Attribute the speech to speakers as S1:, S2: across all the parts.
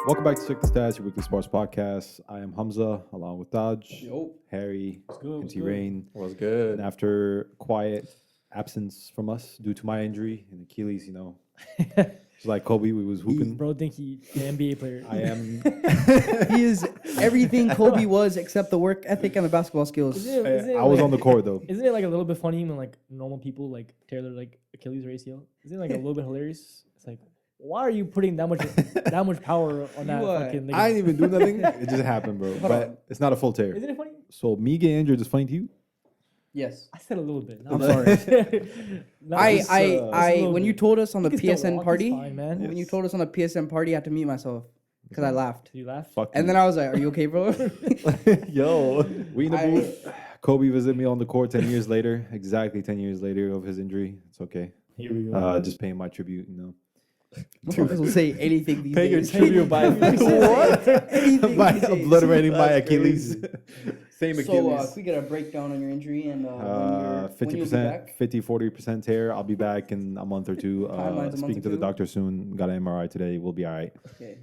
S1: Welcome back to Check the Stats, your weekly sports podcast. I am Hamza, along with Dodge,
S2: Yo.
S1: Harry,
S3: good?
S1: MC Rain.
S4: Was good.
S1: And after quiet absence from us due to my injury and Achilles, it's like Kobe, we was hooping.
S3: Bro, think he an NBA player.
S1: I am.
S2: He is everything Kobe was except the work ethic and the basketball skills.
S1: I was on the court though.
S3: Isn't it like a little bit funny when like normal people like tear their like Achilles or ACL? Isn't it like a little bit hilarious? It's like, why are you putting that much power on that fucking ligament?
S1: I didn't even do nothing. It just happened, bro.
S2: Hold
S1: But
S2: on.
S1: it's not a full tear.
S3: Isn't it funny?
S1: So me getting injured is funny to you?
S2: Yes.
S3: I said a little bit.
S2: I'm sorry.
S3: No,
S2: I,
S3: it's,
S2: I,
S3: it's a
S2: I,
S3: little
S2: when you
S3: bit.
S2: told us on the
S3: You can still
S2: PSN
S3: walk,
S2: party,
S3: it's fine, man.
S2: when you told us on the PSN party, I had to mute myself because I laughed.
S3: You laugh.
S1: Fuck
S2: And
S1: you.
S2: then I was like, "Are you okay, bro?"
S1: Yo, we in the
S2: I-
S1: booth. Kobe visited me on the court 10 years later, exactly 10 years later of his injury. It's okay.
S3: Here we go.
S1: Just paying my tribute,
S2: Motherfuckers will say anything these
S4: Pay your
S2: days.
S4: tribute by
S1: What?
S2: Anything
S1: By
S2: these days.
S1: obliterating my
S4: That's
S1: Achilles. Same
S2: So,
S1: Achilles.
S2: can we get a breakdown on your injury and when you'll be
S1: 50%,
S2: back?
S1: 40% tear. I'll be back in a month or two.
S2: Timeline's a month
S1: Speaking
S2: or
S1: to the
S2: two?
S1: doctor soon. Got an MRI today. We'll be all right.
S2: Okay.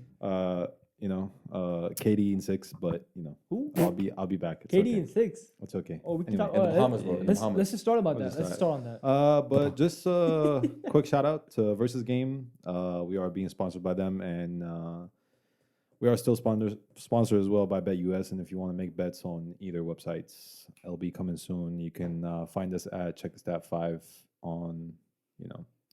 S1: Katie in 6, but
S3: Who?
S1: I'll be back. It's
S3: KD
S1: okay.
S3: in 6.
S1: It's okay.
S3: Oh, we can
S1: Anyway,
S3: talk.
S4: in the
S3: let-
S4: Bahamas, bro, in the
S3: Let's
S4: Bahamas.
S3: just start about
S1: We'll
S3: that.
S1: just
S3: Let's
S1: start.
S3: start on that.
S1: But just a quick shout out to Versus Game. We are being sponsored by them, and we are still sponsored as well by BetUS. And if you want to make bets on either websites, it'll be coming soon. You can find us at Check the Stat 5 on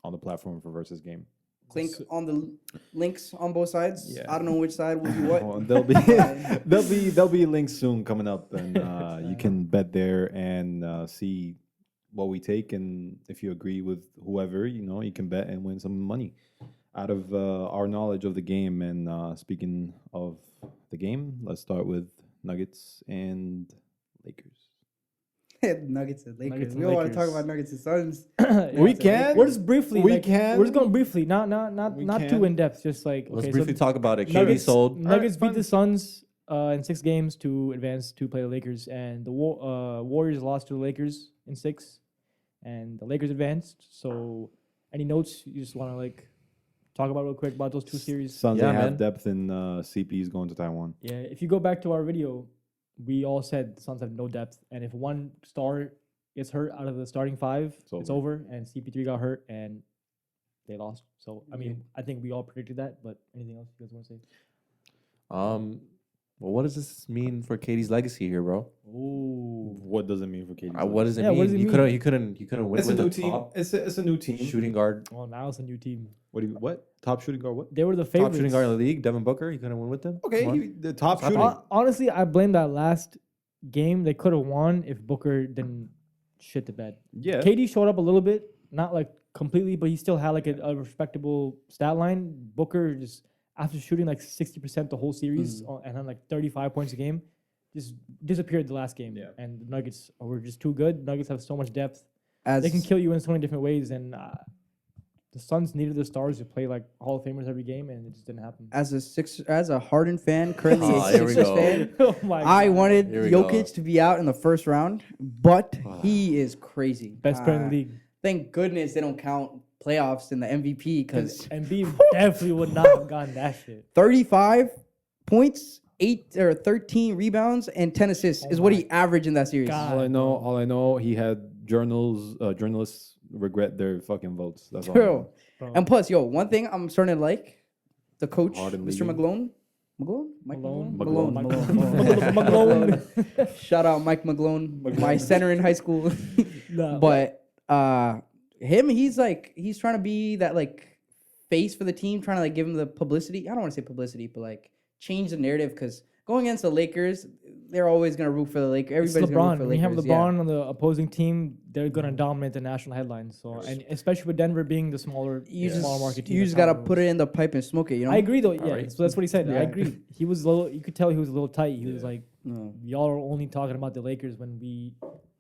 S1: on the platform for Versus Game.
S2: Click on the links on both sides.
S1: Yeah.
S2: I don't know which side will do what.
S1: Well, there'll be there'll be links soon coming up, and you can bet there and see what we take, and if you agree with whoever, you can bet and win some money out of our knowledge of the game. And speaking of the game, let's start with Nuggets and Lakers.
S2: Nuggets and Lakers.
S3: Nuggets and
S2: We don't want to talk
S3: Lakers.
S2: about Nuggets and Suns.
S1: We can.
S3: We're just briefly.
S1: We
S3: like,
S1: can.
S3: We're just going briefly, not
S1: We
S3: too
S1: can.
S3: in depth. Just like
S4: Let's
S3: okay,
S4: briefly
S3: so
S4: talk about it. KD
S3: Nuggets
S4: sold.
S3: Nuggets beat
S1: fine.
S3: the Suns in 6 games to advance to play the Lakers, and the Warriors lost to the Lakers in 6, and the Lakers advanced. So, any notes you just want to like talk about real quick about those 2 series?
S1: Suns
S4: Yeah,
S1: they have
S4: man.
S1: depth, and CP's going to Taiwan.
S3: Yeah, if you go back to our video, we all said the Suns have no depth, and if one star gets hurt out of the starting 5, it's over. And CP3 got hurt, and they lost. So I mean, I think we all predicted that. But anything else you guys want to say?
S4: Well, what does this mean for KD's legacy here, bro?
S3: Ooh,
S1: What does it mean for KD?
S4: What does it
S3: Yeah,
S4: mean?
S3: what does it
S4: He
S3: mean?
S4: couldn't. He couldn't win
S1: It's a
S4: with
S1: new
S4: the
S1: team.
S4: top
S1: It's a new team.
S4: shooting guard,
S3: well, now it's a new team.
S1: What? Top shooting guard? What?
S3: They were the
S4: top
S3: favorites.
S4: shooting guard in the league. Devin Booker. He couldn't win with them.
S1: Okay,
S4: Come on.
S1: the top
S4: What's
S1: shooting.
S3: Honestly, I blame that last game. They could have won if Booker didn't shit the bed.
S1: Yeah.
S3: KD showed up a little bit, not like completely, but he still had like a respectable stat line. Booker just after shooting like 60% the whole series and had like 35 points a game, just disappeared the last game.
S1: Yeah.
S3: And the Nuggets were just too good. Nuggets have so much depth.
S2: As
S3: They can kill you in so many different ways. And the Suns needed the stars to play like Hall of Famers every game, and it just didn't happen.
S2: as a Harden fan, currently
S4: Oh,
S2: a
S4: here we
S2: Sixers
S4: go.
S2: fan,
S3: Oh my
S2: I
S3: God.
S2: wanted
S4: Here we go.
S2: Jokic to be out in the first round, but he is crazy.
S3: Best player in the league.
S2: Thank goodness they don't count playoffs in the MVP because
S3: Embiid definitely would not have gotten that shit.
S2: 35 points, 8 or 13 rebounds, and 10 assists
S3: Oh
S2: is what
S3: my
S2: he averaged in that series.
S3: God.
S1: All I know, he had journalists regret their fucking votes. That's all. I
S2: True.
S1: know.
S3: Bro.
S2: And plus, one thing I'm starting to like, the coach,
S1: Harden
S2: Mr.
S1: leaving.
S2: McGlone. McGlone? Mike
S3: Malone.
S2: McGlone.
S1: McGlone.
S3: Malone.
S2: Shout out Mike McGlone, my center in high school.
S3: Nah,
S2: But he's trying to be that like face for the team, trying to like give him the publicity. I don't want to say publicity, but like change the narrative because going against the Lakers, they're always gonna root for the Lakers.
S3: it's
S2: Everybody's gonna root
S3: LeBron.
S2: for the
S3: When you have
S2: Lakers.
S3: LeBron on the opposing team, they're gonna dominate the national headlines. So, and especially with Denver being the smaller market team.
S2: You just gotta put it in the pipe and smoke it.
S3: I agree though. Yeah,
S4: right.
S3: so that's what he said.
S2: Yeah.
S3: I agree. He was a little. You could tell he was a little tight. He was like,
S2: No.
S3: y'all are only talking about the Lakers when we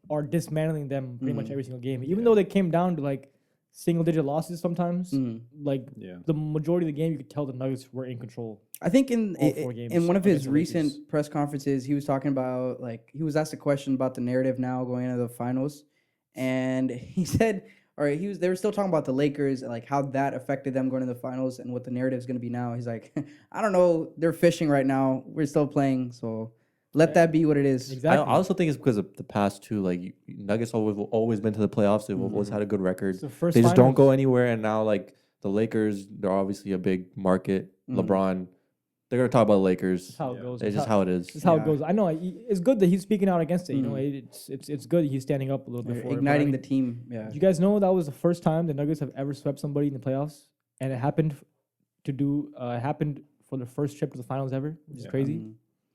S3: are dismantling them pretty
S2: Mm.
S3: much every single game. Even though they came down to like single-digit losses sometimes,
S2: Mm.
S3: like
S1: Yeah.
S3: the majority of the game, you could tell the Nuggets were in control.
S2: I think in
S3: All 4 games
S2: in one of
S3: against
S2: his
S3: the
S2: recent
S3: Lakers.
S2: press conferences, he was talking about like he was asked a question about the narrative now going into the finals, and he said all right, they were still talking about the Lakers and like how that affected them going to the finals and what the narrative is going to be now. He's like, I don't know, they're fishing right now. We're still playing, so let that be what it is.
S4: I
S3: Exactly.
S4: also think it's because of the past too. Like Nuggets always been to the playoffs. They've always had a good record.
S3: It's the first
S4: They just don't
S3: finals.
S4: go anywhere. And now like the Lakers, they're obviously a big market. LeBron, they're gonna talk about the Lakers.
S3: That's how it goes.
S4: It's just how it is.
S3: It's how
S2: Yeah.
S3: it goes. I know it's good that he's speaking out against it. You know, it's good he's standing up a little bit for it. But
S2: Igniting
S3: I
S2: the
S3: mean,
S2: team. Yeah.
S3: you guys know that was the first time the Nuggets have ever swept somebody in the playoffs, and it happened it happened for the first trip to the finals ever, which is
S1: Yeah.
S3: crazy.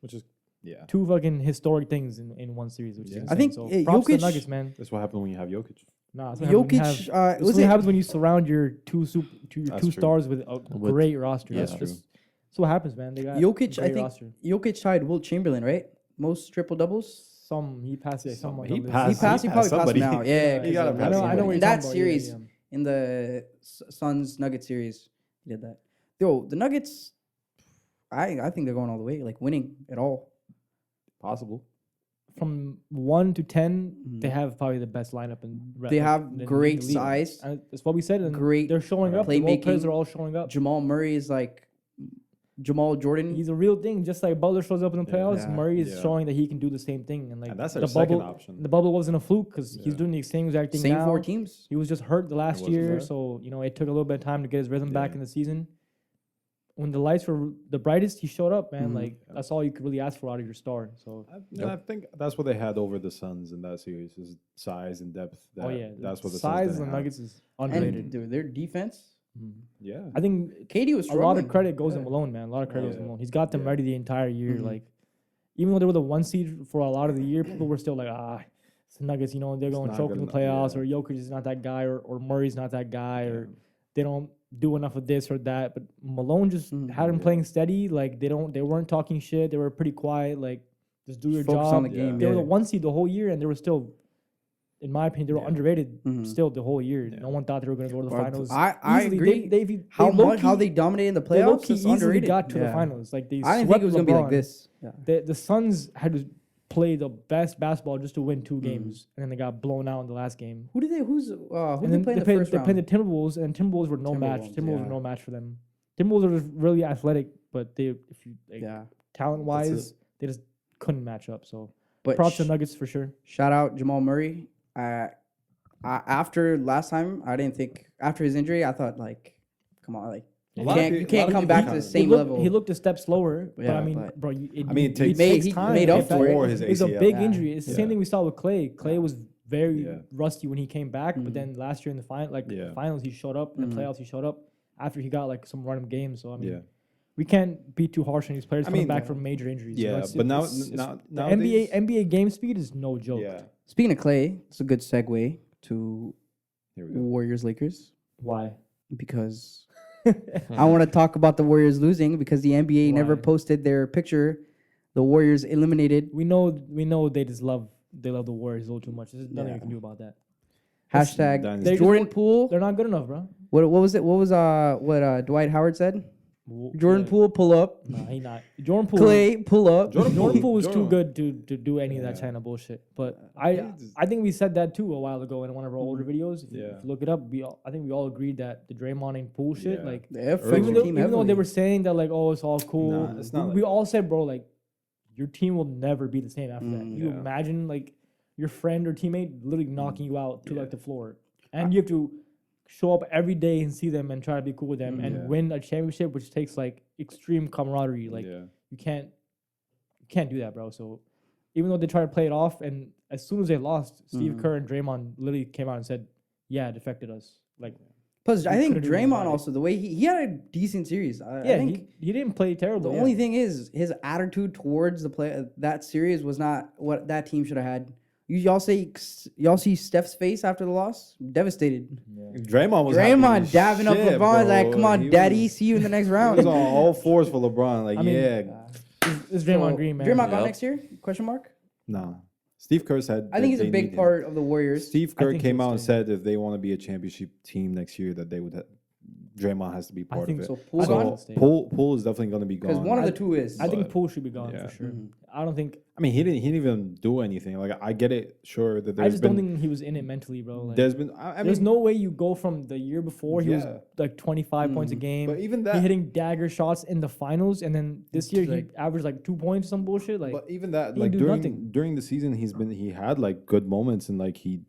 S1: Which is yeah.
S3: Two fucking historic things in one series, which is
S1: Yeah.
S3: insane.
S2: think,
S3: so. Props to
S2: Jokic-
S3: the Nuggets, man.
S1: That's what happens when you have Jokic.
S3: Nah, that's what happens when you have-
S2: Jokic,
S3: that's
S2: was
S3: what
S2: it?
S3: happens when you surround your two
S1: That's true.
S3: stars with a great roster.
S4: Yeah.
S3: That's
S1: True.
S3: just that's what happens, man. They got
S2: Jokic,
S3: a
S2: I
S3: great
S2: think
S3: roster.
S2: Jokic tied Wilt Chamberlain, right? Most triple doubles.
S3: He passed it. Someone
S1: He
S3: on the
S1: passed-
S3: list.
S2: He probably passed
S1: somebody.
S2: him out. Yeah,
S1: You gotta
S2: 'cause
S1: pass
S3: I know
S1: somebody.
S3: what
S2: in
S3: you're
S2: that
S3: talking about. Yeah,
S2: series,
S3: yeah.
S2: in the Suns Nuggets series, he did that. Yo, the Nuggets, I think they're going all the way, like winning it all.
S1: Possible.
S3: From 1 to 10, they have probably the best lineup in.
S2: They have
S3: in the
S2: great
S3: league.
S2: size.
S3: And that's what we said. And
S2: Great
S3: they're showing up. The role players
S2: playmaking.
S3: are all showing up.
S2: Jamal Murray is like Jamal Jordan.
S3: He's a real thing. Just like Butler shows up in the
S1: Yeah.
S3: playoffs,
S2: Yeah.
S3: Murray is
S1: Yeah.
S3: showing that he can do the same thing. And like
S1: And that's
S3: the
S1: their second
S3: bubble,
S1: option.
S3: the bubble wasn't a fluke because he's
S1: Yeah.
S3: doing the same exact thing
S2: Same
S3: now.
S2: four teams.
S3: He was just hurt the last
S1: wasn't
S3: year,
S1: hurt.
S3: so it took a little bit of time to get his rhythm back
S1: Yeah.
S3: in the season. When the lights were the brightest, he showed up, man.
S2: Mhm.
S3: Like that's all you could really ask for out of your star. So
S1: I think that's what they had over the Suns in that series is size and depth. That, that's what the Suns
S3: size
S1: didn't
S3: of the
S1: have.
S3: Nuggets is underrated.
S2: And dude, their defense.
S1: Yeah.
S3: I think
S2: KD was
S3: a
S2: struggling.
S3: lot of credit goes to
S2: Yeah.
S3: Malone, man. A lot of credit goes to
S1: Yeah.
S3: Malone. He's got them
S1: Yeah.
S3: ready the entire year.
S2: Mhm.
S3: Like even though they were the 1 seed for a lot of the year, people were still like, it's the Nuggets. They're
S1: It's
S3: going
S1: not
S3: choke
S1: good
S3: in the
S1: enough,
S3: playoffs,
S1: yeah.
S3: or Jokic is not that guy, or Murray's not that guy,
S1: Yeah.
S3: or they don't do enough of this or that. But Malone just
S2: Mhm.
S3: had him
S1: Yeah.
S3: playing steady. Like they weren't talking shit. They were pretty quiet. Like just do your
S2: Focus
S3: job.
S2: on the
S1: Yeah.
S2: game.
S3: They were
S2: Yeah.
S3: the 1 seed the whole year, and they were still, in my opinion, they were
S1: Yeah.
S3: underrated
S2: Mhm.
S3: still the whole year.
S1: Yeah.
S3: No one thought they were going to go to the
S2: Well,
S3: finals.
S2: I
S3: Easily.
S2: agree.
S3: They
S2: How
S3: low-key-
S2: they dominated the
S3: they
S2: playoffs
S3: low-key
S2: is
S3: easily
S2: underrated.
S3: got to the
S2: Yeah.
S3: finals. Like they
S2: I didn't think
S3: swept
S2: it was gonna be like
S3: LeBron.
S2: this. Yeah.
S3: The Suns had to play the best basketball just to win 2
S2: Mm-hmm.
S3: games, and then they got blown out in the last game.
S2: Who did they? Who
S3: And
S2: did
S3: then
S2: they play in the first
S3: they
S2: round?
S3: played the Timberwolves, and Timberwolves were no match.
S2: Timberwolves,
S3: Timberwolves
S2: yeah.
S3: were no match for them. Timberwolves are just really athletic, but if you
S2: Yeah,
S3: talent wise, they just couldn't match up. So
S2: but
S3: props to Nuggets for sure.
S2: shout out Jamal Murray. After last time, I didn't think after his injury, I thought like, come on, like
S1: A
S2: you
S1: lot of
S2: can't
S1: peo-
S2: you
S1: a lot
S2: can't
S1: of
S2: come
S1: people
S2: back to
S1: kinda-
S2: the same
S3: he
S2: level.
S3: looked a step slower, but
S2: Yeah,
S3: I mean,
S2: but-
S3: bro,
S1: it takes-
S2: He
S3: time.
S2: made up
S3: It
S2: for it.
S1: For his
S3: It's a
S1: ACL.
S3: big
S2: Yeah.
S3: injury. It's the same
S1: Yeah.
S3: thing we saw with Clay. Clay was very
S1: Yeah.
S3: rusty when he came back,
S2: Mhm.
S3: but then last year in the
S1: Yeah.
S3: finals, he showed up. In the
S2: Mhm.
S3: playoffs, he showed up after he got like some random games. So I mean,
S1: Yeah.
S3: we can't be too harsh on these players
S1: I
S3: coming
S1: mean,
S3: back from major injuries.
S1: Yeah,
S3: it's-
S1: but now,
S3: it's-
S1: now,
S3: the NBA
S1: nowadays-
S3: NBA game speed is no joke.
S1: Yeah.
S2: Speaking of Clay, it's a good segue to
S1: Here we go.
S2: Warriors Lakers
S3: Why?
S2: because I want to talk about the Warriors losing because the NBA never
S3: Why?
S2: posted their picture. The Warriors eliminated.
S3: We know they love the Warriors a little too much. There's nothing
S2: Yeah.
S3: we can do about that.
S2: Hashtag
S1: Dynasty.
S2: Jordan Poole.
S3: They're not good enough, bro.
S2: What was it? What was what Dwight Howard said? Jordan
S3: Yeah.
S2: Poole pull up.
S3: Nah, he not. Jordan Poole.
S2: Clay pull up.
S3: Jordan Poole was too
S1: Jordan-
S3: good to do any of that
S1: Yeah.
S3: kind of bullshit. But
S1: he's-
S3: I think we said that too a while ago in one of our older videos. If you
S1: Yeah.
S3: look it up, I think we all agreed that the Draymond and Poole shit,
S1: Yeah.
S3: like
S2: They affect
S1: Even
S3: even
S2: your
S3: though,
S2: team
S3: even though they
S2: heavily.
S3: were saying that like, oh, it's all cool.
S1: Nah, it's not
S3: we
S1: like
S3: all said, bro, like your team will never be the same after that.
S2: Mm,
S3: You
S1: yeah.
S3: imagine like your friend or teammate literally knocking you out to
S1: Yeah.
S3: like the floor, and you have to show up every day and see them and try to be cool with them and
S1: Yeah.
S3: win a championship, which takes like extreme camaraderie. Like
S1: yeah.
S3: you can't do that, bro. So even though they tried to play it off, and as soon as they lost, Steve Kerr and Draymond literally came out and said, "Yeah, it affected us." Like,
S2: Plus, I
S3: You
S2: think
S3: couldn't do anything
S2: Draymond
S3: about it.
S2: also the way he had a decent series. I
S3: yeah,
S2: think
S3: he didn't play
S2: the
S3: terrible.
S2: only thing is his attitude towards the play that series was not what that team should have had. Y'all see Steph's face after the loss? Devastated.
S1: Draymond was happy
S2: Draymond
S1: as
S2: dabbing up
S1: shit,
S2: LeBron like,
S1: bro.
S2: "Come on,
S1: He
S2: daddy,
S1: was-
S2: see you in the next
S1: He
S2: round."
S1: was on all fours for LeBron. Like,
S3: I mean,
S1: yeah.
S3: It's Draymond
S2: So,
S3: Green, man.
S2: Draymond gone
S4: Yep.
S2: next year? Question mark.
S1: Nah. Steve Kerr said.
S2: I think
S1: that
S2: he's a
S1: they
S2: big
S1: need him.
S2: part of the Warriors.
S1: Steve
S3: I
S1: Kerr
S3: think he
S1: came
S3: will
S1: out and
S3: stay.
S1: said if they want to be a championship team next year, that they would Draymond has to be part
S3: think
S1: of it.
S2: So Poole
S3: I think
S2: gone?
S3: so. Stay.
S1: Poole is definitely going to be
S2: Because
S1: gone.
S2: one of the two is.
S3: I think
S1: But-
S3: Poole should be gone
S1: yeah.
S3: for sure.
S2: Mhm.
S3: I don't think.
S1: I mean, he didn't even do anything. Like I get it, sure that
S3: I
S1: there's
S3: just
S1: been
S3: don't think he was in it mentally, bro. Like,
S1: there's been. I
S3: there's
S1: mean,
S3: no way you go from the year before he was
S1: Yeah.
S3: like 25 points a game.
S1: but even
S3: He
S1: that.
S3: hitting dagger shots in the finals, and then this year
S2: Like-
S3: he averaged like 2 points, some bullshit. Like,
S1: But even that,
S3: he
S1: like
S3: didn't do nothing.
S1: during the season, he had like good moments and like he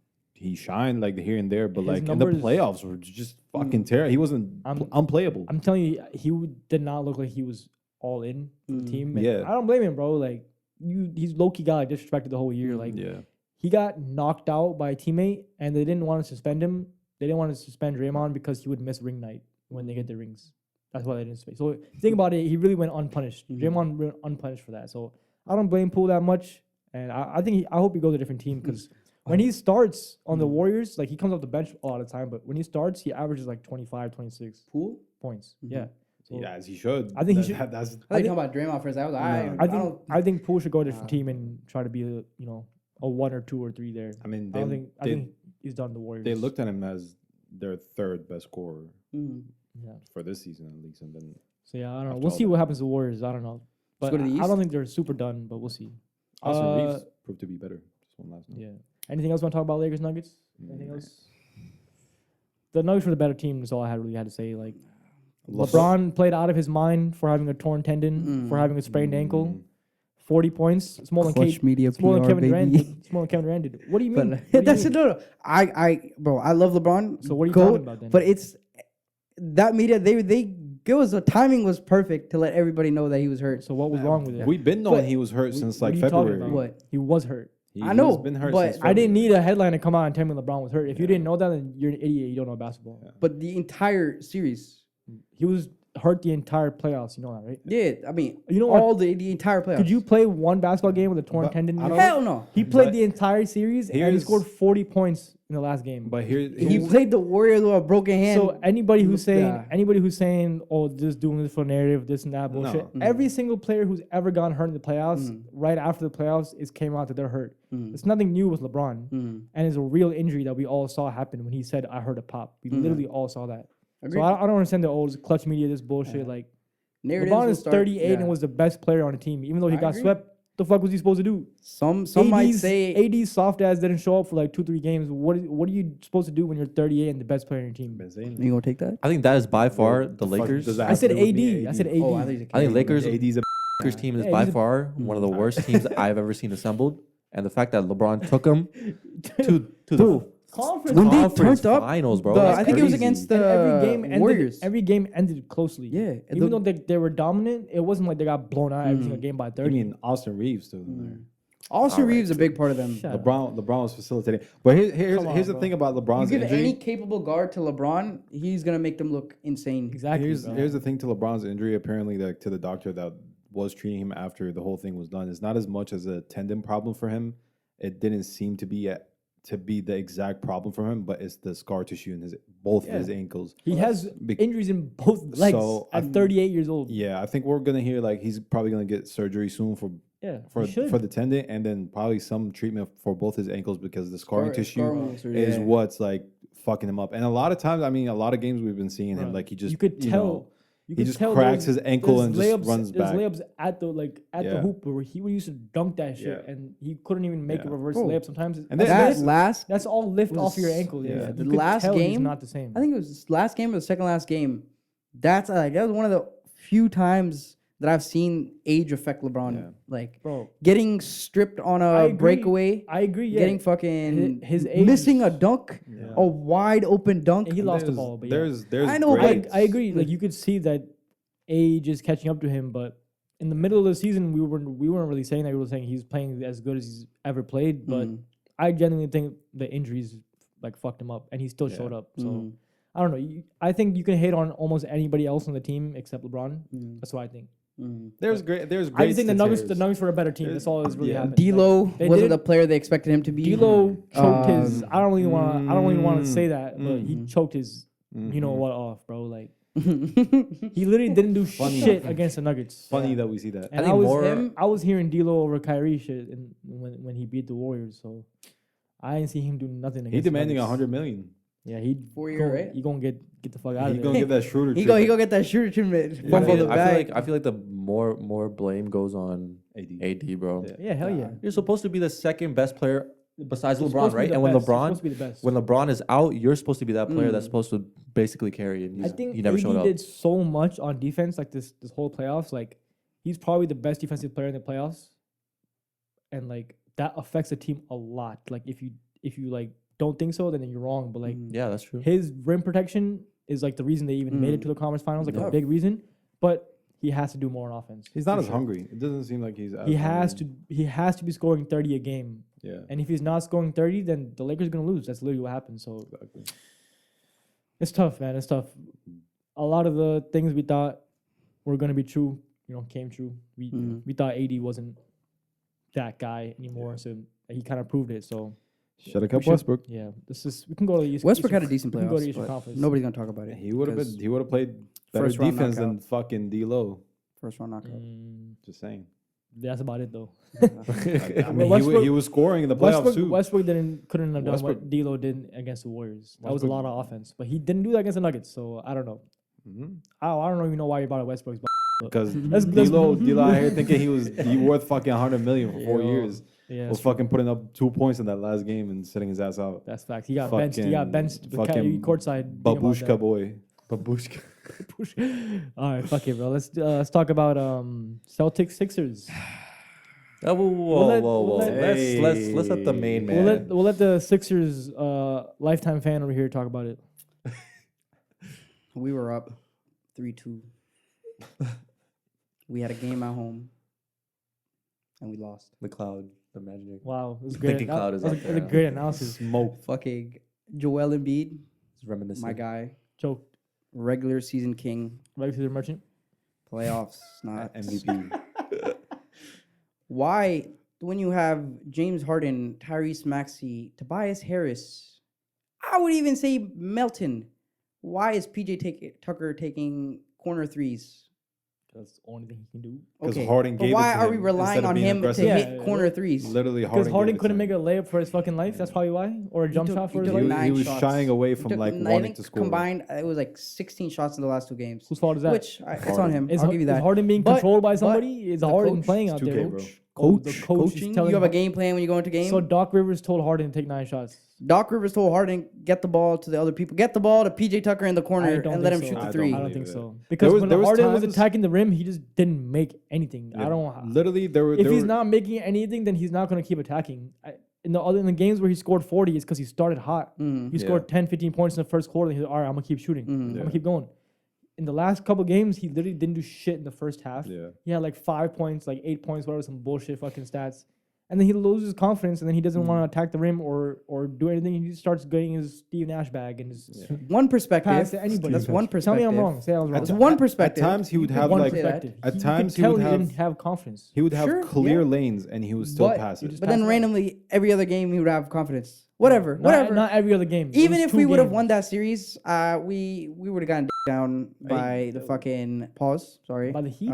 S1: shined like here and there. But
S3: His
S1: like in
S3: numbers-
S1: the playoffs were just fucking terrible. He wasn't unplayable.
S3: I'm telling you, he did not look like he was all in for the team. And
S1: Yeah.
S3: I don't blame him, bro. Like, he's low key got like, disrespected the whole year. Like,
S1: Yeah,
S3: he got knocked out by a teammate, and they didn't want to suspend him. They didn't want to suspend Draymond because he would miss ring night when they get the rings. That's why they didn't suspend. So think about it, he really went unpunished. Draymond went unpunished for that. So I don't blame Poole that much, and I think I hope he goes to a different team because when he starts on the Warriors, like he comes off the bench a lot of time, but when he starts, he averages like 25, 26
S2: Poole?
S3: points. Yeah. So
S1: yeah, as he should.
S3: I think he
S1: That-
S3: should-
S1: That's
S2: I think talking about Draymond first. I was
S3: I think Poole should go to a different team and try to be a 1 or 2 or 3 there.
S1: I mean,
S3: I think he's done the Warriors.
S1: they looked at him as their third best scorer
S3: Yeah.
S1: for this season at least, and then
S3: So yeah, I don't know.
S1: After
S3: We'll
S1: all
S3: see
S1: that.
S3: what happens to the Warriors. I don't know. But
S2: go to the
S3: I
S2: East?
S3: don't think they're super done, but we'll see.
S1: Austin
S3: Uh,
S1: Reeves proved to be better. Just one last note.
S3: Yeah. Anything else want to talk about Lakers Nuggets? Anything
S1: Nah.
S3: else? The Nuggets were the better team. That's all I really had to say. Like
S1: LeBron-
S3: LeBron played out of his mind for having a torn tendon, for having a sprained ankle. 40 points. It's more than
S2: Clutch media
S3: It's more than
S2: PR,
S3: Kevin Durant.
S2: baby.
S3: Did. It's more than Kevin Durant did. What do you mean?
S2: But
S3: What do you
S2: that's
S3: mean?
S2: no. Bro, I love LeBron.
S3: So what are you
S2: GOAT,
S3: talking about then?
S2: But it's that media. The timing was perfect to let everybody know that he was hurt.
S3: So what was wrong with it?
S1: We've been knowing
S2: But-
S1: he was hurt since
S3: What
S1: like
S3: are you talking
S1: February.
S3: about?
S2: What?
S3: He was hurt.
S2: I know,
S1: He's been hurt
S2: but
S1: since
S3: I didn't
S1: February.
S3: need a headline to come out and tell me LeBron was hurt. If you didn't know that, then you're an idiot. You don't know basketball.
S2: But the entire series,
S3: He was hurt the entire playoffs. You know that, right?
S2: yeah. I mean,
S3: You know what?
S2: all the entire playoffs.
S3: Could you play one basketball game with a torn
S1: But
S3: tendon?
S1: I don't-
S2: Hell no.
S3: He played
S1: But
S3: the entire series and he
S1: here's-
S3: scored 40 points in the last game.
S1: But here,
S2: He
S1: here's-
S2: played the Warriors with a broken hand.
S3: So anybody who's saying
S2: Yeah.
S3: oh, just doing this for narrative, this and that bullshit.
S1: No.
S3: Every single player who's ever gotten hurt in the playoffs, right after the playoffs, came out that they're hurt. It's nothing new with LeBron, and it's a real injury that we all saw happen when he said, "I heard a pop." We literally all saw that.
S2: Agreed.
S3: So I don't understand the old clutch media, this bullshit. Like
S2: Narratives
S3: LeBron
S2: will
S3: is
S2: start-
S3: 38
S2: yeah.
S3: and was the best player on the team, even though he
S2: I
S3: got
S2: agree.
S3: swept. The fuck was he supposed to do?
S2: Some might say
S3: AD's soft ass didn't show up for like 2-3 games. What are you supposed to do when you're 38 and the best player on your team?
S1: been saying
S2: you gonna take that.
S4: I think that is by far the
S1: fuck
S4: Lakers.
S1: does that
S3: I
S1: have
S3: said
S1: to do with me?
S3: AD. I said AD.
S2: Oh, I think
S4: I think Lakers
S1: AD's a
S4: team is
S3: Yeah,
S4: by
S3: he's a-
S4: far one of the worst teams I've ever seen assembled, and the fact that LeBron took them to the
S3: Conference.
S2: When they
S4: conference
S2: turned up,
S4: finals, bro.
S2: the-
S4: that's
S2: I think it was
S4: crazy.
S2: against
S3: And
S2: the Warriors.
S3: Every game ended closely.
S2: Yeah,
S3: Even though they were dominant, it wasn't like they got blown out every single game by
S1: I
S3: 30.
S1: mean, Austin Reeves still in there.
S2: Austin
S4: Alright.
S2: Reeves is a big part of them.
S3: Shut up.
S1: LeBron was facilitating. But here's
S3: Come on,
S1: here's the
S3: bro.
S1: thing about
S2: You
S1: LeBron's
S2: give
S1: injury.
S2: any capable guard to LeBron, he's gonna make them look insane.
S3: Exactly.
S1: Here's
S3: bro.
S1: here's the thing to LeBron's injury. Apparently, to the doctor that was treating him after the whole thing was done, it's not as much as a tendon problem for him. It didn't seem to be the exact problem for him, but it's the scar tissue in both of his ankles.
S3: He has
S1: Be-
S3: injuries in both legs
S1: So,
S3: at 38 years old.
S1: Yeah, I think we're gonna hear like he's probably gonna get surgery soon for
S3: He should.
S1: the tendon, and then probably some treatment for both his ankles because the scarring tissue
S2: muscles,
S1: is
S2: yeah.
S1: what's like fucking him up. And a lot of times, I mean, a lot of games we've been seeing him
S3: Bro,
S1: like he just
S3: you could tell.
S1: know,
S3: You
S1: he
S3: could
S1: just
S3: tell
S1: cracks
S3: there's-
S1: his ankle
S3: there's
S1: and just
S3: layups-
S1: runs
S3: there's
S1: back.
S3: layups at the the
S1: Yeah.
S3: hoop where he would used to dunk that shit
S1: Yeah.
S3: and he couldn't even make a
S1: Yeah.
S3: reverse
S2: Bro.
S3: layup sometimes.
S1: And
S3: that's,
S1: then-
S2: That
S3: lift-
S2: last,
S3: that's all lift off your
S2: was-
S3: ankle.
S1: yeah.
S3: Yeah,
S2: the
S3: You could
S2: last
S3: tell he's
S2: game,
S3: not the same.
S2: I think it was last game or the second last game. That was one of the few times that I've seen age affect LeBron.
S1: Yeah.
S2: Like
S3: Bro,
S2: getting stripped on
S3: I
S2: a
S3: agree.
S2: breakaway,
S3: I agree. Yeah,
S2: getting fucking
S3: His age
S2: missing a
S3: is-
S2: dunk,
S1: Yeah.
S2: a wide open dunk.
S3: he lost the
S1: There's-
S3: ball. But yeah.
S1: there's
S2: I know,
S1: great-
S2: but
S3: I agree. Like you could see that age is catching up to him, but in the middle of the season, we weren't really saying that. We were saying he's playing as good as he's ever played. But I genuinely think the injuries like fucked him up, and he still showed up. So I don't know. I think you can hate on almost anybody else on the team except LeBron. That's what I think.
S1: There's great. There's
S3: I
S1: great.
S3: just think the Nuggets were a better team. That's all that's really
S1: Yeah.
S3: happened.
S2: D'Lo
S3: Like, they
S2: wasn't the
S3: didn't-
S2: player they expected him to be.
S3: D'Lo choked his. I don't even want to
S1: Mm.
S3: say that, but he choked his. You know
S1: Mhm.
S3: what off, bro? Like he literally didn't do shit against the Nuggets.
S1: Funny that we see that.
S3: And
S4: I think
S3: I was hearing D'Lo over Kyrie shit when he beat the Warriors. So I didn't see him do nothing.
S1: He
S3: Against the
S1: demanding
S3: Nuggets.
S1: 100 million.
S3: Yeah, he
S2: 4 year, right?
S3: He gonna get the fuck out of
S1: He
S3: there.
S1: gonna give that Schroeder.
S2: He go get that shooter treatment.
S4: I
S2: Fumble
S4: feel,
S2: the
S4: I
S2: bag.
S4: feel like the more blame goes on
S1: AD.
S4: AD, bro.
S1: Yeah.
S3: Yeah, hell yeah.
S4: You're supposed to be the second best player besides
S3: He's
S4: LeBron,
S3: supposed to be
S4: right?
S3: the
S4: And when
S3: best. He's
S4: LeBron
S3: supposed to be the best.
S4: when LeBron is out, you're supposed to be that player that's supposed to basically carry. And
S3: I think
S4: he never
S3: AD
S4: showed up.
S3: did so much on defense, like this whole playoffs. Like he's probably the best defensive player in the playoffs, and like that affects the team a lot. Like if you like don't think so, then you're wrong. But like
S4: Yeah, that's true.
S3: his rim protection is like the reason they even made it to the conference finals, like
S2: Yeah.
S3: a big reason. But he has to do more on offense.
S1: He's not
S3: for
S1: as
S3: sure.
S1: hungry. It doesn't seem like he's. As
S3: He has
S1: hungry.
S3: to. He has to be scoring 30 a game.
S1: Yeah.
S3: And if he's not scoring 30, then the Lakers are gonna lose. That's literally what happens. So
S1: Exactly.
S3: it's tough, man. It's tough. A lot of the things we thought were gonna be true, came true. We thought AD wasn't that guy anymore, so he kind of proved it. So
S1: Should have kept
S3: should-
S1: Westbrook.
S3: yeah, we can go to the East.
S2: Westbrook had a
S3: Eastern-
S2: decent
S3: we can go to
S2: playoffs,
S3: Eastern
S2: but
S3: Conference.
S2: nobody's gonna talk about it.
S1: He would have
S2: because
S1: been. He would have played better
S2: first round
S1: defense than
S2: knockout.
S1: fucking D'Lo.
S2: First round knockout.
S1: Just saying.
S3: That's about it though.
S1: I
S3: Well,
S1: mean,
S3: Westbrook-
S1: he was scoring in the playoffs too.
S3: Westbrook couldn't have done
S1: Westbrook-
S3: what D'Lo did against the Warriors. That was a
S1: Westbrook-
S3: lot of offense, but he didn't do that against the Nuggets. So I don't know.
S1: Mhm.
S3: I don't even know why you brought up Westbrook.
S1: Because
S3: Let's-
S1: D'Lo out here thinking he worth fucking 100 million for 4
S3: Yo,
S1: years.
S3: Yeah,
S1: Was fucking putting up 2 points in that last game and sitting his ass out.
S3: that's facts. He got benched. He got benched.
S1: Fucking
S3: Courtside. being about
S1: Babushka
S3: that.
S1: boy.
S4: Babushka.
S3: All right, fuck it, bro. Let's talk about Celtics Sixers.
S4: Oh, whoa,
S3: We'll let-
S4: whoa, whoa.
S3: we'll let-
S4: Let's let the main man.
S3: We'll let the Sixers lifetime fan over here talk about it.
S2: We were up 3-2. We had a game at home, and we lost.
S4: the cloud, the magic.
S3: Wow, it was
S4: Thinking
S3: great.
S4: Cloud is
S3: That was
S4: up
S3: a
S4: there.
S3: great analysis.
S1: Smoke.
S2: Fucking Joel Embiid,
S4: It's reminiscent.
S2: my guy,
S3: Choked.
S2: regular season king,
S3: Right to the merchant.
S2: playoffs not.
S1: MVP.
S2: Why, when you have James Harden, Tyrese Maxey, Tobias Harris, I would even say Melton, why is PJ Tucker taking corner threes?
S3: That's the only thing he can do.
S1: Because
S2: Okay,
S1: Harden
S2: but
S1: gave
S2: why
S1: it to
S2: are we
S1: him
S2: relying
S1: instead of
S2: on
S1: being
S2: him
S1: aggressive.
S2: to
S3: Yeah,
S2: hit corner threes?
S1: Literally,
S3: Because
S1: Harden
S3: Harden
S1: gave it
S3: couldn't
S1: to
S3: make
S1: him.
S3: a layup for his fucking life. That's probably why. Or a
S2: He
S3: jump
S2: took-
S3: shot
S2: he
S3: for his
S2: took
S3: life.
S1: He
S2: nine
S1: was
S2: shots.
S1: shying away
S2: He
S1: from
S2: took-
S1: like
S2: I
S1: wanting
S2: think
S1: to score.
S2: combined, it was like 16 shots in the last 2 games.
S3: Whose fault is that?
S2: Which it's on him.
S3: Is,
S2: I'll give you
S3: is
S2: that.
S3: Harden being
S2: But-
S3: controlled by
S2: but
S3: somebody? Is
S2: the
S3: Harden
S2: coach-
S3: playing
S1: It's
S3: out
S1: 2K,
S3: there?
S1: bro.
S3: Oh, the
S2: Coach,
S3: coach is
S2: coaching.
S3: telling
S2: You have a
S3: Har-
S2: game plan when you go into game.
S3: So Doc Rivers told Harden to take 9 shots.
S2: Doc Rivers told Harden, get the ball to the other people. Get the ball to PJ Tucker in the
S3: I
S2: corner
S3: don't
S2: and let him
S3: think
S2: shoot
S3: so.
S2: the
S1: I
S2: three.
S3: I don't
S1: believe
S3: think
S1: it.
S3: so. Because
S1: was-
S3: when
S1: there was
S3: Harden was
S1: times-
S3: attacking the rim, he just didn't make anything. I don't.
S1: Literally, there were.
S3: If
S1: there
S3: he's
S1: were-
S3: not making anything, then he's not going to keep attacking. In the games where he scored 40, it's because he started hot.
S2: Mhm.
S3: He scored 10, 15 points in the first quarter. And he's like, all right, I'm gonna keep shooting. I'm
S1: Yeah.
S3: gonna keep going. In the last couple games, he literally didn't do shit in the first half.
S1: Yeah.
S3: He had like 5 points, like 8 points, whatever, some bullshit fucking stats. And then he loses confidence, and then he doesn't want to attack the rim or do anything. He just starts getting his Steve Nash bag and just
S2: One perspective.
S3: pass to anybody.
S2: That's one
S3: Tell
S2: perspective.
S3: me I'm wrong. Say I was wrong.
S2: That's one
S1: At
S2: perspective.
S1: times he would
S3: You could
S1: have
S3: one
S1: like.
S3: perspective.
S1: at
S3: You could
S1: times he
S3: tell
S1: would
S3: he
S1: have-
S3: didn't have confidence.
S1: He would have
S2: Sure,
S1: clear
S2: yeah.
S1: lanes and he would still
S2: But-
S1: pass
S3: you
S1: it.
S3: just
S2: But
S3: pass
S2: then
S3: it on.
S2: randomly, every other game, he would have confidence. Whatever,
S3: Not,
S2: whatever.
S3: Not every other game. It
S2: Even
S3: was
S2: if
S3: 2
S2: we would have
S3: games.
S2: won that series, we would have gotten down by the fucking pause. Sorry,
S3: By the Heat?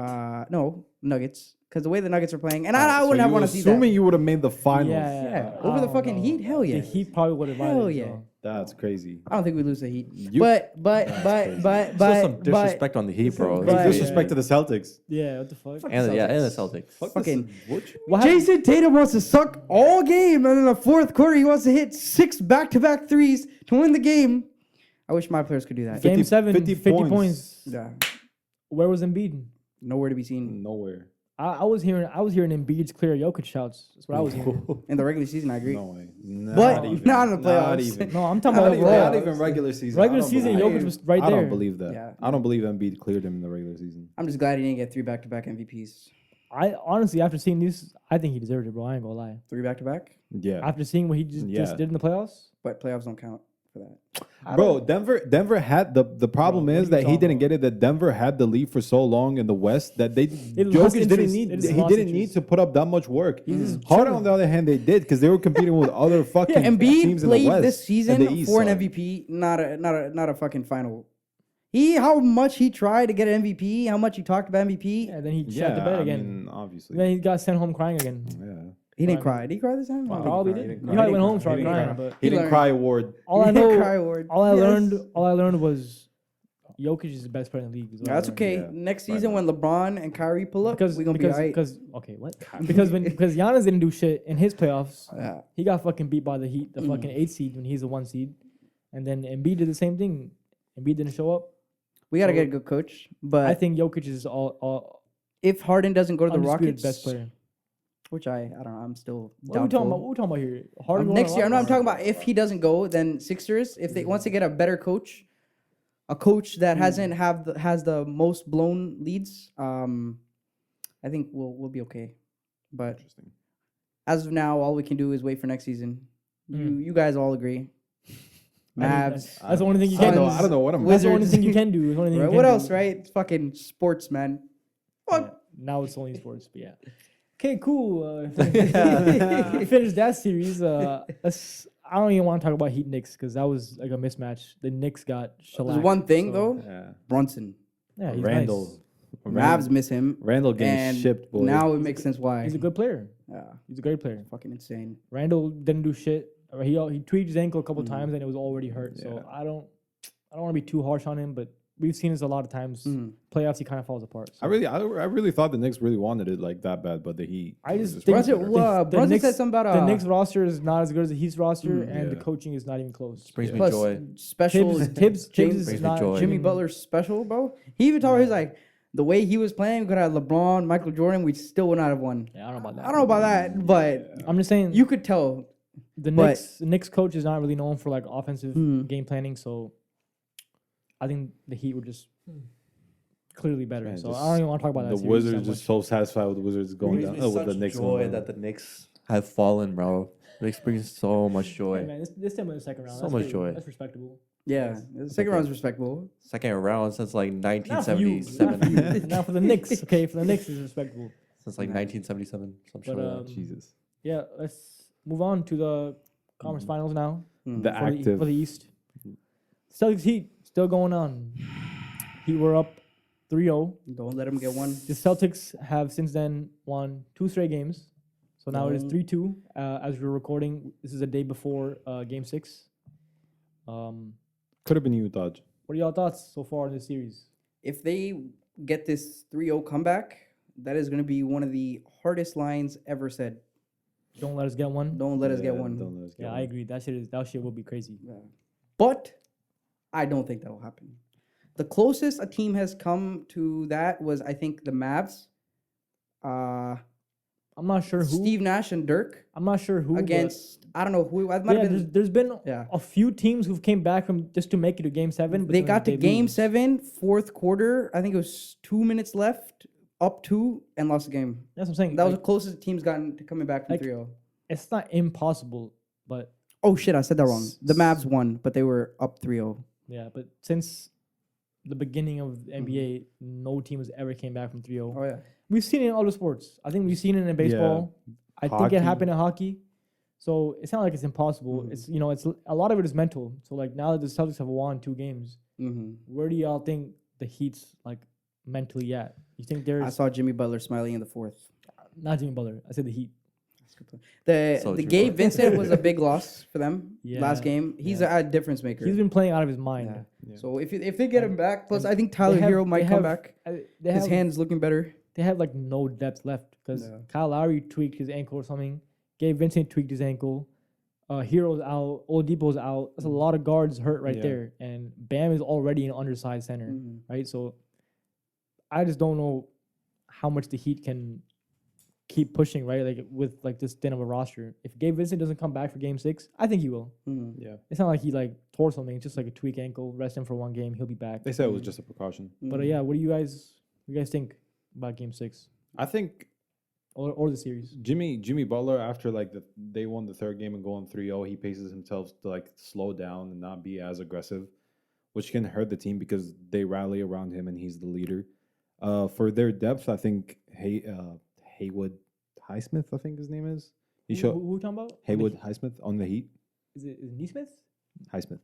S2: No, Nuggets. Because the way the Nuggets are playing, and I
S1: So
S2: wouldn't have
S1: you
S2: wanted to see that.
S1: assuming you would have made the finals.
S2: Yeah,
S3: I
S2: over the
S3: don't
S2: fucking
S3: know.
S2: Heat? Hell yeah.
S3: The Heat probably would have.
S2: Hell yeah.
S1: That's crazy.
S2: I don't think we lose the Heat.
S1: You-
S2: but
S4: Still some disrespect on the Heat, bro.
S2: But-
S1: Disrespect to the Celtics.
S3: Yeah, what the fuck?
S4: And the Celtics.
S2: fucking
S3: What happened?
S2: Jason Tatum wants to suck all game, and in the fourth quarter, he wants to hit 6 back-to-back threes to win the game. I wish my players could do that.
S3: Game
S1: 50
S3: 7, 50
S1: points.
S3: points.
S2: Yeah,
S3: Where was Embiid?
S2: nowhere to be seen
S1: Nowhere.
S3: I was hearing Embiid's clear Jokic shouts. That's what I was hearing.
S2: in the regular season. I agree.
S1: No way.
S2: But
S1: even.
S2: not in the
S1: Not
S2: playoffs.
S1: even.
S3: No, I'm talking
S1: Not
S3: about
S1: even,
S3: overall.
S1: not even regular season.
S3: Regular
S1: I don't
S3: season,
S1: believe-
S3: Jokic was right
S1: I
S3: there.
S1: don't believe that.
S2: Yeah.
S1: I don't believe Embiid cleared him in the regular season.
S2: I'm just glad he didn't get 3 back-to-back MVPs.
S3: I honestly, after seeing this, I think he deserved it, bro. I ain't gonna lie.
S2: 3 back-to-back,
S1: Yeah.
S3: After seeing what he just
S1: Yeah.
S3: did in the playoffs,
S2: but playoffs don't count for that.
S1: Bro, Denver had the problem
S3: Bro, what
S1: is
S3: are
S1: that
S3: you
S1: he
S3: talking
S1: didn't get it. That Denver had the lead for so long in the West that they
S3: lost
S1: Jokic didn't
S3: interest.
S1: need
S3: It
S1: he
S3: lost
S1: didn't need
S3: interest.
S1: to put up that much work.
S3: just
S1: Harden,
S3: chilling.
S1: on the other hand, they did because they were competing with other fucking
S2: Embiid
S1: teams in the
S2: played
S1: West
S2: this
S1: and
S2: season
S1: the East,
S2: for an
S1: sorry.
S2: MVP, not a fucking final. How much he tried to get an MVP, how much he talked about MVP.
S3: and then he shot
S1: Yeah,
S3: the bed
S1: I
S3: again.
S1: mean, obviously.
S3: Then he got sent home crying again.
S1: Yeah.
S2: He didn't
S3: Prime.
S2: cry. Did he cry this time?
S1: Wow.
S3: Probably
S1: cry,
S3: did.
S1: he
S3: He
S1: didn't
S3: probably
S1: cry.
S3: went home,
S1: He
S3: started
S1: didn't
S3: crying.
S1: cry.
S3: But
S1: He didn't
S2: learned.
S1: cry award.
S3: all I
S2: He didn't
S3: know,
S2: cry award.
S3: all I
S2: Yes.
S3: learned was Jokic is the best player in the league. is what I
S2: That's
S3: learned.
S2: okay.
S1: Yeah,
S2: Next
S1: right
S2: season,
S1: now.
S2: when LeBron and Kyrie pull up, we're gonna be alright.
S3: because okay, what? because Giannis didn't do shit in his playoffs.
S2: Yeah.
S3: He got fucking beat by the Heat, the
S2: Mm.
S3: fucking 8 seed when he's the 1 seed, and then Embiid did the same thing. Embiid didn't show up.
S2: We gotta
S3: So,
S2: get a good coach. But
S3: I think Jokic is all
S2: if Harden doesn't go to the
S3: undisputed
S2: Rockets,
S3: best player.
S2: which I don't know, I'm still
S3: What are we talking about?
S2: doubtful.
S3: What are we talking about here? Harden going
S2: Next
S3: to
S2: year, I'm
S3: Rockets?
S2: talking about if he doesn't go, then Sixers. If they once they get a better coach, a coach that has the most blown leads, I think we'll be okay. But
S1: Interesting.
S2: as of now, all we can do is wait for next season. You guys all agree.
S3: I mean,
S2: Mavs.
S3: that's the only thing you
S1: I
S3: can
S1: don't
S3: do.
S1: know. I don't know what I'm.
S3: That's the only
S2: Wizards.
S3: thing you can do. That's the only thing you
S2: Right?
S3: can
S2: What
S3: do.
S2: else, right? It's fucking sports, man. Fuck.
S3: Yeah, now it's only sports, but yeah. Okay, cool. Finish that series. I don't even want to talk about Heat Knicks because that was like a mismatch. The Knicks got shellacked.
S2: There's one thing
S3: so-
S2: though,
S1: Yeah.
S2: Brunson.
S3: Yeah, he's
S1: Randall.
S2: Mavs miss him,
S1: Randall getting
S2: and
S1: shipped, boy.
S2: now it makes sense why.
S3: He's a good player.
S2: Yeah,
S3: He's a great player.
S2: fucking insane.
S3: Randall didn't do shit. He tweaked his ankle a couple times and it was already hurt. So
S1: Yeah.
S3: I don't want to be too harsh on him, but we've seen this a lot of times. Playoffs, he kind of falls apart. So.
S1: I really thought the Knicks really wanted it like that bad, but the Heat.
S3: I just
S1: was
S3: think
S2: Brunson,
S1: better.
S2: Brunson
S3: Knicks-
S2: said something about
S3: the Knicks roster is not as good as the Heat's roster, and the
S1: Yeah.
S3: coaching is not even close.
S4: Brings me
S2: plus
S4: joy.
S2: special.
S3: Tibbs
S2: James-
S3: is
S4: Brings me
S3: not
S4: joy.
S2: Jimmy
S3: even-
S2: Butler's special, bro. He even told her he's like the way he was playing. We could have LeBron, Michael Jordan. We still would not have won.
S3: Yeah, I don't know about that.
S2: I don't know about that, but
S3: I'm just saying
S2: you could tell.
S3: the
S2: but-
S3: Knicks coach is not really known for like offensive
S2: Mm.
S3: game planning, so I think the Heat were just clearly better.
S1: Man,
S3: so
S1: just-
S3: I don't even want to talk about that.
S1: The
S3: series
S1: Wizards
S3: that
S1: just
S3: much.
S1: so satisfied with the Wizards going
S4: Brings
S1: down
S4: me
S1: with
S4: such
S1: the Knicks
S4: joy
S1: going
S4: that
S1: down.
S4: the Knicks have fallen, bro. It brings so much
S3: Hey,
S4: joy.
S3: man, this time in the second round.
S4: So
S3: That's
S4: much
S3: pretty-
S4: joy.
S3: That's respectable.
S2: Yeah, the second round's respectable.
S4: Second round since like
S3: Not for you. Not for
S4: 1977.
S3: you. Not for the Knicks. Okay, for the Knicks is respectable.
S4: Since like 1977. Some shit
S3: But
S4: like that.
S1: Jesus.
S3: yeah, let's move on to the conference finals now.
S1: The
S3: for the
S1: active.
S3: East. Celtics Heat still going on. Heat were up 3-0.
S2: Don't let him get one.
S3: The Celtics have since then won 2 straight games. So now it is
S2: Oh.
S3: 3-2 as we're recording. This is a day before Game 6.
S1: Could have been you, Dodge.
S3: What are y'all thoughts so far in this series?
S2: If they get this 3-0 comeback, that is going to be one of the hardest lines ever said.
S3: Don't let us get one.
S2: Don't let us get
S1: Yeah,
S2: one.
S1: don't let us get
S3: Yeah,
S1: one.
S3: I agree. That shit will be crazy.
S2: Yeah. But I don't think that'll happen. The closest a team has come to that was, I think, the Mavs.
S3: I'm not sure who.
S2: Steve Nash and Dirk
S3: I'm not sure who. but-
S2: against, I don't know who. It might
S3: Yeah,
S2: have been.
S3: there's been
S2: Yeah.
S3: a few teams who've came back from just to make it to Game 7. But
S2: They
S3: then
S2: got to
S3: they
S2: game
S3: lose.
S2: 7, fourth quarter. I think it was 2 minutes left, up 2, and lost the game.
S3: That's what I'm saying.
S2: That was
S3: Like,
S2: the closest the team's gotten to coming back from
S3: like-
S2: 3-0.
S3: it's not impossible, but
S2: Oh, shit, I said that wrong. The Mavs won, but they were up 3-0.
S3: yeah. But since the beginning of the NBA, no team has ever came back from 3-0.
S2: Oh, yeah.
S3: We've seen it in other sports. I think we've seen it in baseball. I think
S1: Hockey.
S3: it happened in hockey. So it's not like it's impossible.
S2: Mhm.
S3: It's it's a lot of it is mental. So like now that the Celtics have won 2 games,
S2: Mm-hmm.
S3: where do y'all think the Heat's like mentally at? You think
S2: I
S3: there's
S2: saw Jimmy Butler smiling in the fourth.
S3: not Jimmy Butler? I said the Heat.
S2: The
S4: So Jimmy
S2: Gabe
S4: Butler.
S2: Vincent was a big loss for them last
S3: Yeah,
S2: game. He's
S3: yeah.
S2: a difference maker.
S3: He's been playing out of his mind.
S2: Yeah.
S1: Yeah.
S2: So if they get him back, plus
S3: and
S2: I think Tyler
S3: They have-
S2: Hero might
S3: they
S2: come
S3: have-
S2: back.
S3: They
S2: His
S3: have
S2: hand's looking better.
S3: they have like no depth left because
S2: Yeah.
S3: Kyle Lowry tweaked his ankle or something. Gabe Vincent tweaked his ankle. Hero's out. Oladipo's out. That's a lot of guards hurt right
S1: Yeah.
S3: there. And Bam is already an undersized center,
S2: Mhm.
S3: right? So I just don't know how much the Heat can keep pushing, right? Like with like this thin of a roster. If Gabe Vincent doesn't come back for Game 6, I think he will.
S2: Mhm.
S1: Yeah.
S3: It's not like he like tore something. It's just like a tweak ankle. Rest him for 1 game. He'll be back.
S1: They said it was just a precaution.
S3: But
S2: Mhm.
S3: yeah, what do you guys think about Game 6
S1: I think
S3: or the series?
S1: Jimmy Butler, after like they won the third game and going 3-0, he paces himself to like slow down and not be as aggressive, which can hurt the team because they rally around him and he's the leader. For their depth, I think Haywood Highsmith, I think his name is. He
S3: Who,
S1: showed
S3: who you talking about?
S1: Haywood Highsmith on the Heat.
S3: Is it Neesmith?
S1: Highsmith.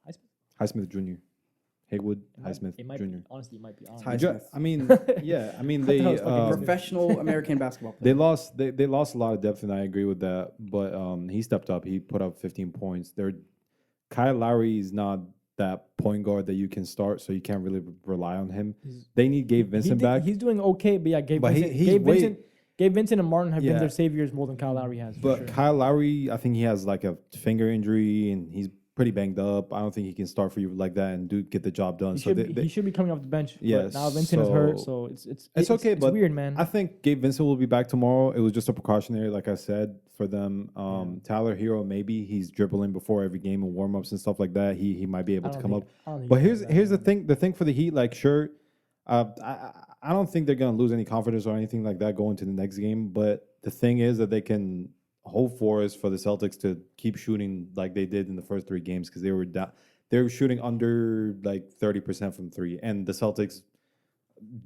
S3: Highsmith?
S1: Highsmith Jr. Haywood
S3: It might-
S1: Highsmith
S3: it might
S1: Jr.
S3: be, honestly, it might be.
S2: It's
S3: Honestly.
S2: Highsmith.
S1: I mean, yeah, I mean
S3: I thought it
S1: they
S3: was fucking
S2: Professional American basketball
S1: they
S2: player.
S1: lost they lost a lot of depth, and I agree with that. But he stepped up. He put up 15 points. Kyle Lowry is not that point guard that you can start, so you can't really rely on him. They need Gabe Vincent back.
S3: He's doing okay, but yeah,
S1: But
S3: Gabe Vincent and Martin have been
S1: Yeah.
S3: their saviors more than Kyle Lowry has. For
S1: But
S3: sure.
S1: Kyle Lowry, I think he has like a finger injury, and he's pretty banged up. I don't think he can start for you like that and get the job done.
S3: he,
S1: So
S3: should, he should be coming off the bench.
S1: Yeah,
S3: But now Vincent is hurt,
S1: so
S3: so
S1: it's okay,
S3: It's
S1: but
S3: weird, man.
S1: I think Gabe Vincent will be back tomorrow. It was just a precautionary, like I said, for them. Tyler Hero, maybe he's dribbling before every game and warm ups and stuff like that. He might be able to come up. But here's the thing. The thing for the Heat, like sure, I don't think they're gonna lose any confidence or anything like that going to the next game. But the thing is that they can hope for is for the Celtics to keep shooting like they did in the first 3 games, because they were shooting under like 30% from 3, and the Celtics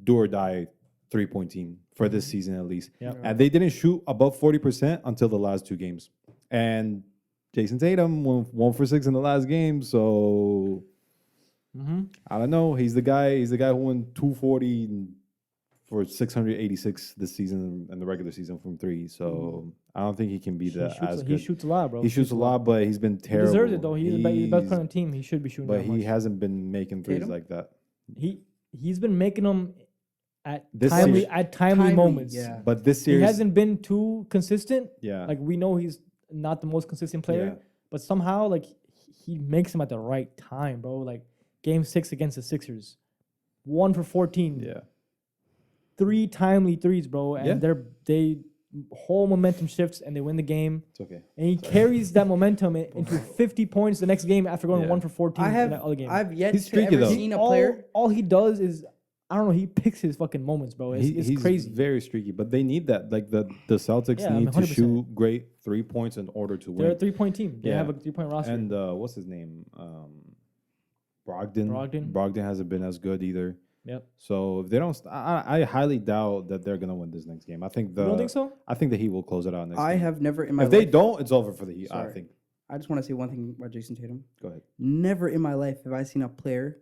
S1: do or die 3-point team for this season at least.
S3: Yeah.
S1: And they didn't shoot above 40% until the last 2 games. And Jason Tatum went 1 for 6 in the last game, so I don't know. He's the guy who went 240 for 686 this season and the regular season from 3. So I don't think he can be that as
S3: He
S1: good.
S3: shoots a lot, bro.
S1: He shoots a lot, but he's been
S3: He
S1: terrible.
S3: deserves it though. He's the best player on the team. He should be shooting.
S1: But
S3: that
S1: he
S3: much.
S1: hasn't been making threes
S2: Tatum?
S1: like that.
S3: He's been making them at
S1: This
S3: timely
S1: series-
S3: timely moments.
S2: Yeah.
S1: But this
S3: He
S1: series,
S3: hasn't been too consistent.
S1: yeah,
S3: Like we know he's not the most consistent player,
S1: Yeah.
S3: but somehow like he makes them at the right time, bro. Like game 6 against the Sixers, 1 for 14,
S1: yeah.
S3: 3 timely threes, bro, and
S1: Yeah.
S3: they whole momentum shifts and they win the game.
S1: It's okay.
S3: And he carries that momentum into 50 points the next game after going
S1: Yeah.
S3: 1 for 14 in that other game.
S2: I've yet
S1: He's
S2: to
S1: streaky,
S2: ever
S1: though.
S2: seen a player.
S3: All he does is I don't know. He picks his fucking moments, bro. It's
S1: He's
S3: crazy.
S1: very streaky, but they need that. Like the Celtics
S3: Yeah, I
S1: need
S3: mean,
S1: to
S3: 100%.
S1: shoot great 3 points in order to
S3: They're a
S1: win.
S3: 3-point team. They
S1: Yeah.
S3: have a 3-point roster.
S1: And what's his name? Brogdon.
S3: Brogdon.
S1: Brogdon hasn't been as good either.
S3: Yep.
S1: So if they don't, I highly doubt that they're gonna win this next game. I think
S3: You don't think so?
S1: I think the Heat will close it out next.
S2: I
S1: game.
S2: have never in my
S1: If they
S2: life.
S1: don't, it's over for the Heat. I
S2: Sorry.
S1: think.
S2: I just want to say one thing about Jason Tatum.
S1: Go ahead.
S2: Never in my life have I seen a player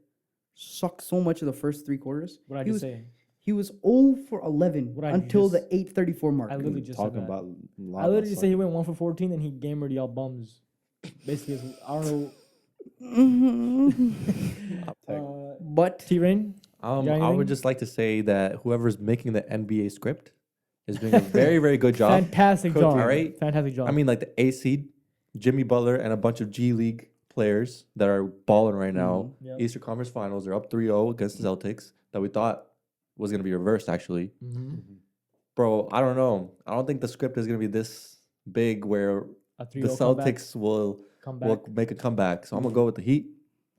S2: suck so much of the first 3 quarters.
S3: What I
S2: he
S3: just
S2: was
S3: say?
S2: he was 0 for 11
S3: What I
S2: until
S3: just-
S2: the 8:34 mark.
S3: I literally just said
S1: Talking
S3: that.
S1: about.
S3: I literally just said he went 1 for 14 and he gamered y'all bums. Basically, I don't know.
S2: But
S3: T-Rain? got
S4: I
S3: anything?
S4: would just like to say that whoever's making the NBA script is doing a very, very good job.
S3: Fantastic job.
S4: All right.
S3: Fantastic job.
S4: I mean, like the A seed, Jimmy Butler, and a bunch of G League players that are balling right now.
S3: Yep.
S4: Eastern Conference Finals, they're up 3-0 against the Celtics that we thought was going to be reversed, actually. Bro, I don't know. I don't think the script is going to be this big where
S3: a
S4: the
S3: 3-0 comeback.
S4: Celtics will
S3: Comeback.
S4: make a comeback. So I'm going to go with the Heat.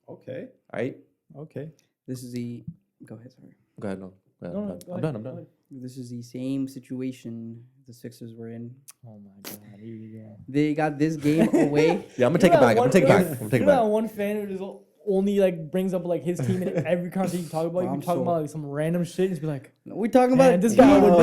S1: Okay.
S4: All right?
S1: Okay.
S2: this is the go ahead, sorry.
S4: Go ahead. No. Go ahead,
S3: No,
S4: I'm
S3: no,
S4: done.
S3: go
S4: I'm
S3: ahead,
S4: done. I'm
S3: go
S4: done.
S3: ahead.
S2: This is the same situation the Sixers were in.
S3: Oh my god. Here you go.
S2: They got this game away.
S4: Yeah, I'm going to take it back. I'm going to take it back. I'm going to take it
S3: You're that
S4: back.
S3: one fan who just only like brings up like his team in every conversation you talk about.
S2: I'm
S3: You talking
S2: so-
S3: about like some random shit. And just be like,
S2: We talking
S3: man,
S2: about
S3: this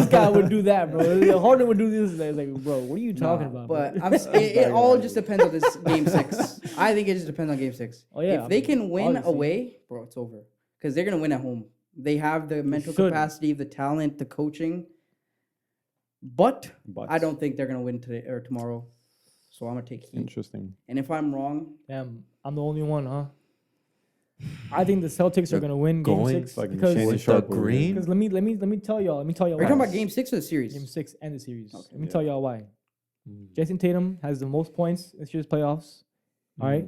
S3: guy would do that, bro. Harden would do this. It's like, bro, what are you talking about?
S2: But
S3: bro?
S2: it all just depends on this game 6. I think it just depends on game 6.
S3: Oh, yeah,
S2: If they can win
S3: obviously.
S2: away, bro, it's over. Because they're gonna win at home. They have the mental
S3: should.
S2: capacity, the talent, the coaching. But
S1: But
S2: I don't think they're gonna win today or tomorrow. So I'm gonna take Heat.
S1: Interesting.
S2: And if I'm wrong,
S3: Damn, I'm the only one, huh? I think the Celtics are gonna win Game
S4: Going
S3: 6
S1: Like
S3: because
S1: Shannon
S4: With
S1: Sharp
S4: the
S1: over here.
S4: green?
S3: because let me tell y'all. Let me tell y'all.
S2: are you
S3: why.
S2: talking about game 6 or the series?
S3: Game 6 and the series.
S2: Okay.
S3: Let me
S1: Yeah.
S3: tell y'all why. Jason Tatum has the most points this year's playoffs. All right,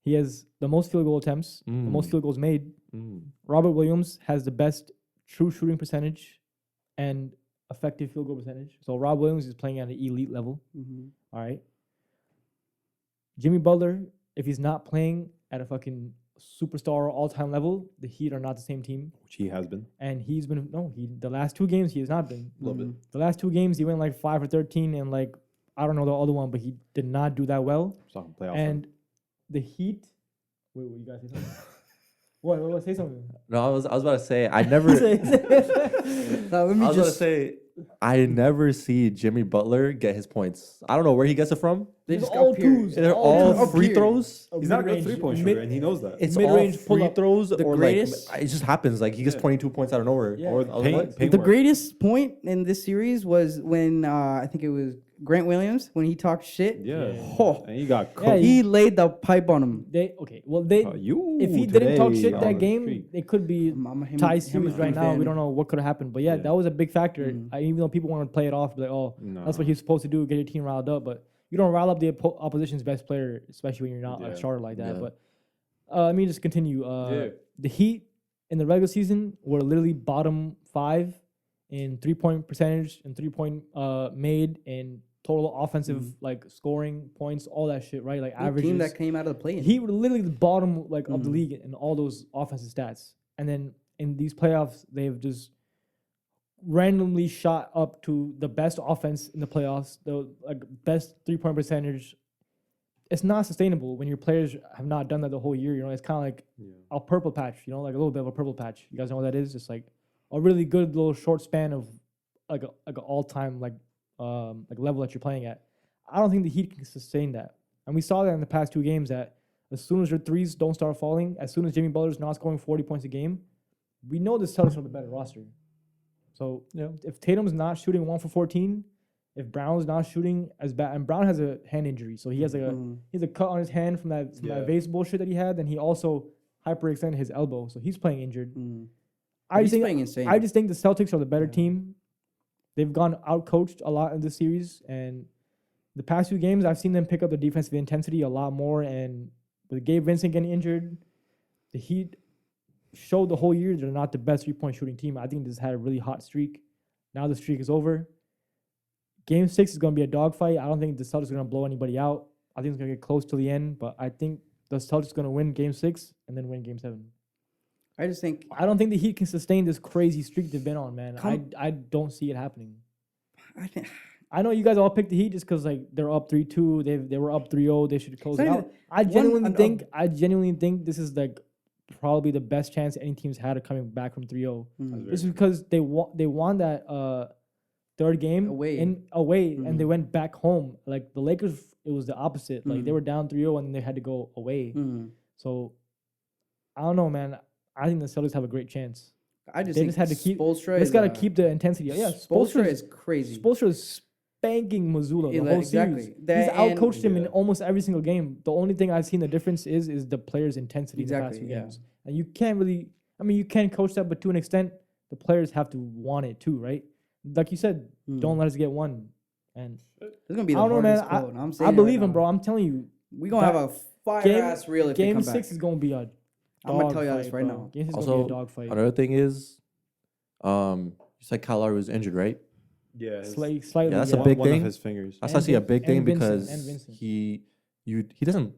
S3: he has the most field goal attempts, the most
S4: Mm.
S3: field goals made.
S4: Mm.
S3: Robert Williams has the best true shooting percentage and effective field goal percentage. So Rob Williams is playing at an elite level.
S2: Mhm.
S3: All right. Jimmy Butler, if he's not playing at a fucking superstar all-time level, the Heat are not the same team.
S1: Which he has been.
S3: And he's been the last 2 games he has not been.
S1: A little bit.
S3: The last 2 games he went like 5 for 13 and like I don't know the other one, but he did not do that well.
S1: Talking playoff.
S3: And the Heat. Wait, you guys say something? What? Say something.
S4: No, I was about to say, I never.
S2: Now, let me
S4: I was about to
S2: just
S4: say, I never see Jimmy Butler get his points. I don't know where he gets it from,
S2: They
S3: It's
S2: just
S3: all
S2: appear.
S3: twos.
S4: They're
S3: all
S4: all
S2: twos.
S4: free
S2: Appear.
S4: throws.
S1: He's not a good
S3: Mid-range-
S1: 3-point
S3: mid-
S1: shooter, and he knows that.
S4: It's
S3: Mid-range
S4: all free
S3: pull-up.
S4: throws
S2: The
S4: or
S2: greatest-
S4: like it just happens. Like he gets 22 points out of nowhere.
S3: Yeah.
S1: Or
S4: I was
S1: paint,
S4: like,
S1: paint
S2: The
S1: work.
S2: greatest point in this series was when I think it was Grant Williams when he talked shit.
S1: Yeah.
S2: Oh,
S1: And he got
S3: Yeah,
S1: cooked.
S2: he laid the pipe on him.
S1: You
S3: if he didn't talk
S1: today
S3: shit
S1: on
S3: that
S1: the
S3: game,
S1: street.
S3: it could be
S2: Him-
S3: tie
S2: him
S3: series
S2: a
S3: right
S2: big
S3: now. We
S2: fan.
S3: don't know what could have happened, but yeah,
S1: Yeah.
S3: that was a big factor.
S2: Mhm.
S3: Even though people want to play it off, like, oh, that's
S1: Nah.
S3: what he's supposed to do, get your team riled up. But you don't rile up the opposition's best player, especially when you're not
S1: Yeah.
S3: a starter like that.
S4: Yeah.
S3: But let me just continue.
S1: Yeah.
S3: The Heat in the regular season were literally bottom 5 in 3-point percentage and 3-point made and total offensive like scoring points, all that shit, right? Like
S2: The
S3: averages.
S2: team that came out of the play-in.
S3: He were literally the bottom like of the
S2: Mhm.
S3: league in all those offensive stats. And then in these playoffs, they've just randomly shot up to the best offense in the playoffs, the like best 3-point percentage. It's not sustainable when your players have not done that the whole year. You know, it's kind of like a purple patch. You know, like a little bit of a purple patch. You guys know what that is? It's like a really good little short span of like a all time like level that you're playing at. I don't think the Heat can sustain that. And we saw that in the past 2 games that as soon as your threes don't start falling, as soon as Jimmy Butler's not scoring 40 points a game, we know the Celtics are the better roster. So if Tatum's not shooting 1 for 14, if Brown's not shooting as bad, and Brown has a hand injury, so he has like he has a cut on his hand from that vase bullshit that he had, and he also hyperextended his elbow, so he's playing injured.
S2: He's playing insane.
S3: I just think the Celtics are the better team. They've gone out coached a lot in this series, and the past 2 games I've seen them pick up the defensive intensity a lot more. And with Gabe Vincent getting injured, the Heat showed the whole year they're not the best 3-point shooting team. I think this had a really hot streak. Now the streak is over. Game 6 is going to be a dogfight. I don't think the Celtics are going to blow anybody out. I think it's going to get close to the end, but I think the Celtics are going to win Game 6 and then win Game 7.
S2: I just think
S3: I don't think the Heat can sustain this crazy streak they've been on, man.
S2: Come-
S3: I don't see it happening.
S2: I think
S3: I know you guys all picked the Heat just because like they're up 3-2. They were up 3-0. They should close
S2: It's
S3: it
S2: not
S3: out.
S2: even-
S3: I genuinely think this is like probably the best chance any team's had of coming back from 3-0. This is because they won that third game
S2: Away.
S3: and they went back home. Like the Lakers, it was the opposite. Like they were down 3-0 and they had to go away. So I don't know, man. I think the Celtics have a great chance.
S2: I just
S3: They
S2: think
S3: just had to keep.
S2: Spoelstra
S3: They just got to keep the intensity. Yeah,
S2: Spoelstra is crazy.
S3: Spoelstra is spanking Missoula the
S2: Yeah,
S3: whole
S2: exactly.
S3: series.
S2: That
S3: He's
S2: and-
S3: outcoached him in almost every single game. The only thing I've seen the difference is the players' intensity in the past
S2: Exactly,
S3: 2
S2: yeah.
S3: games. And you can't really. I mean, you can coach that, but to an extent, the players have to want it too, right? Like you said, don't let us get one. And
S2: This is gonna be
S3: I
S2: the
S3: don't know, man.
S2: hardest quote. I'm saying
S3: I
S2: it
S3: believe
S2: right
S3: him,
S2: now.
S3: bro. I'm telling you,
S2: We gonna have a fire
S3: game-
S2: ass reel if
S3: Game
S2: they come
S3: 6
S2: back.
S3: is gonna be a.
S2: I'm gonna tell you
S3: dog
S2: this
S3: fight,
S2: right
S3: bro.
S2: now.
S3: Game 6 is gonna be a
S4: Also,
S3: dog fight.
S4: another thing is, you said Kyle Lowry was injured, right?
S1: Yeah.
S3: Slightly,
S4: Yeah, that's a
S3: yeah.
S4: big
S1: one
S4: thing.
S1: of his fingers.
S4: That's
S3: And
S4: actually a
S3: Vin-
S4: big
S3: and
S4: thing
S3: Vincent,
S4: because
S3: and Vincent.
S4: he doesn't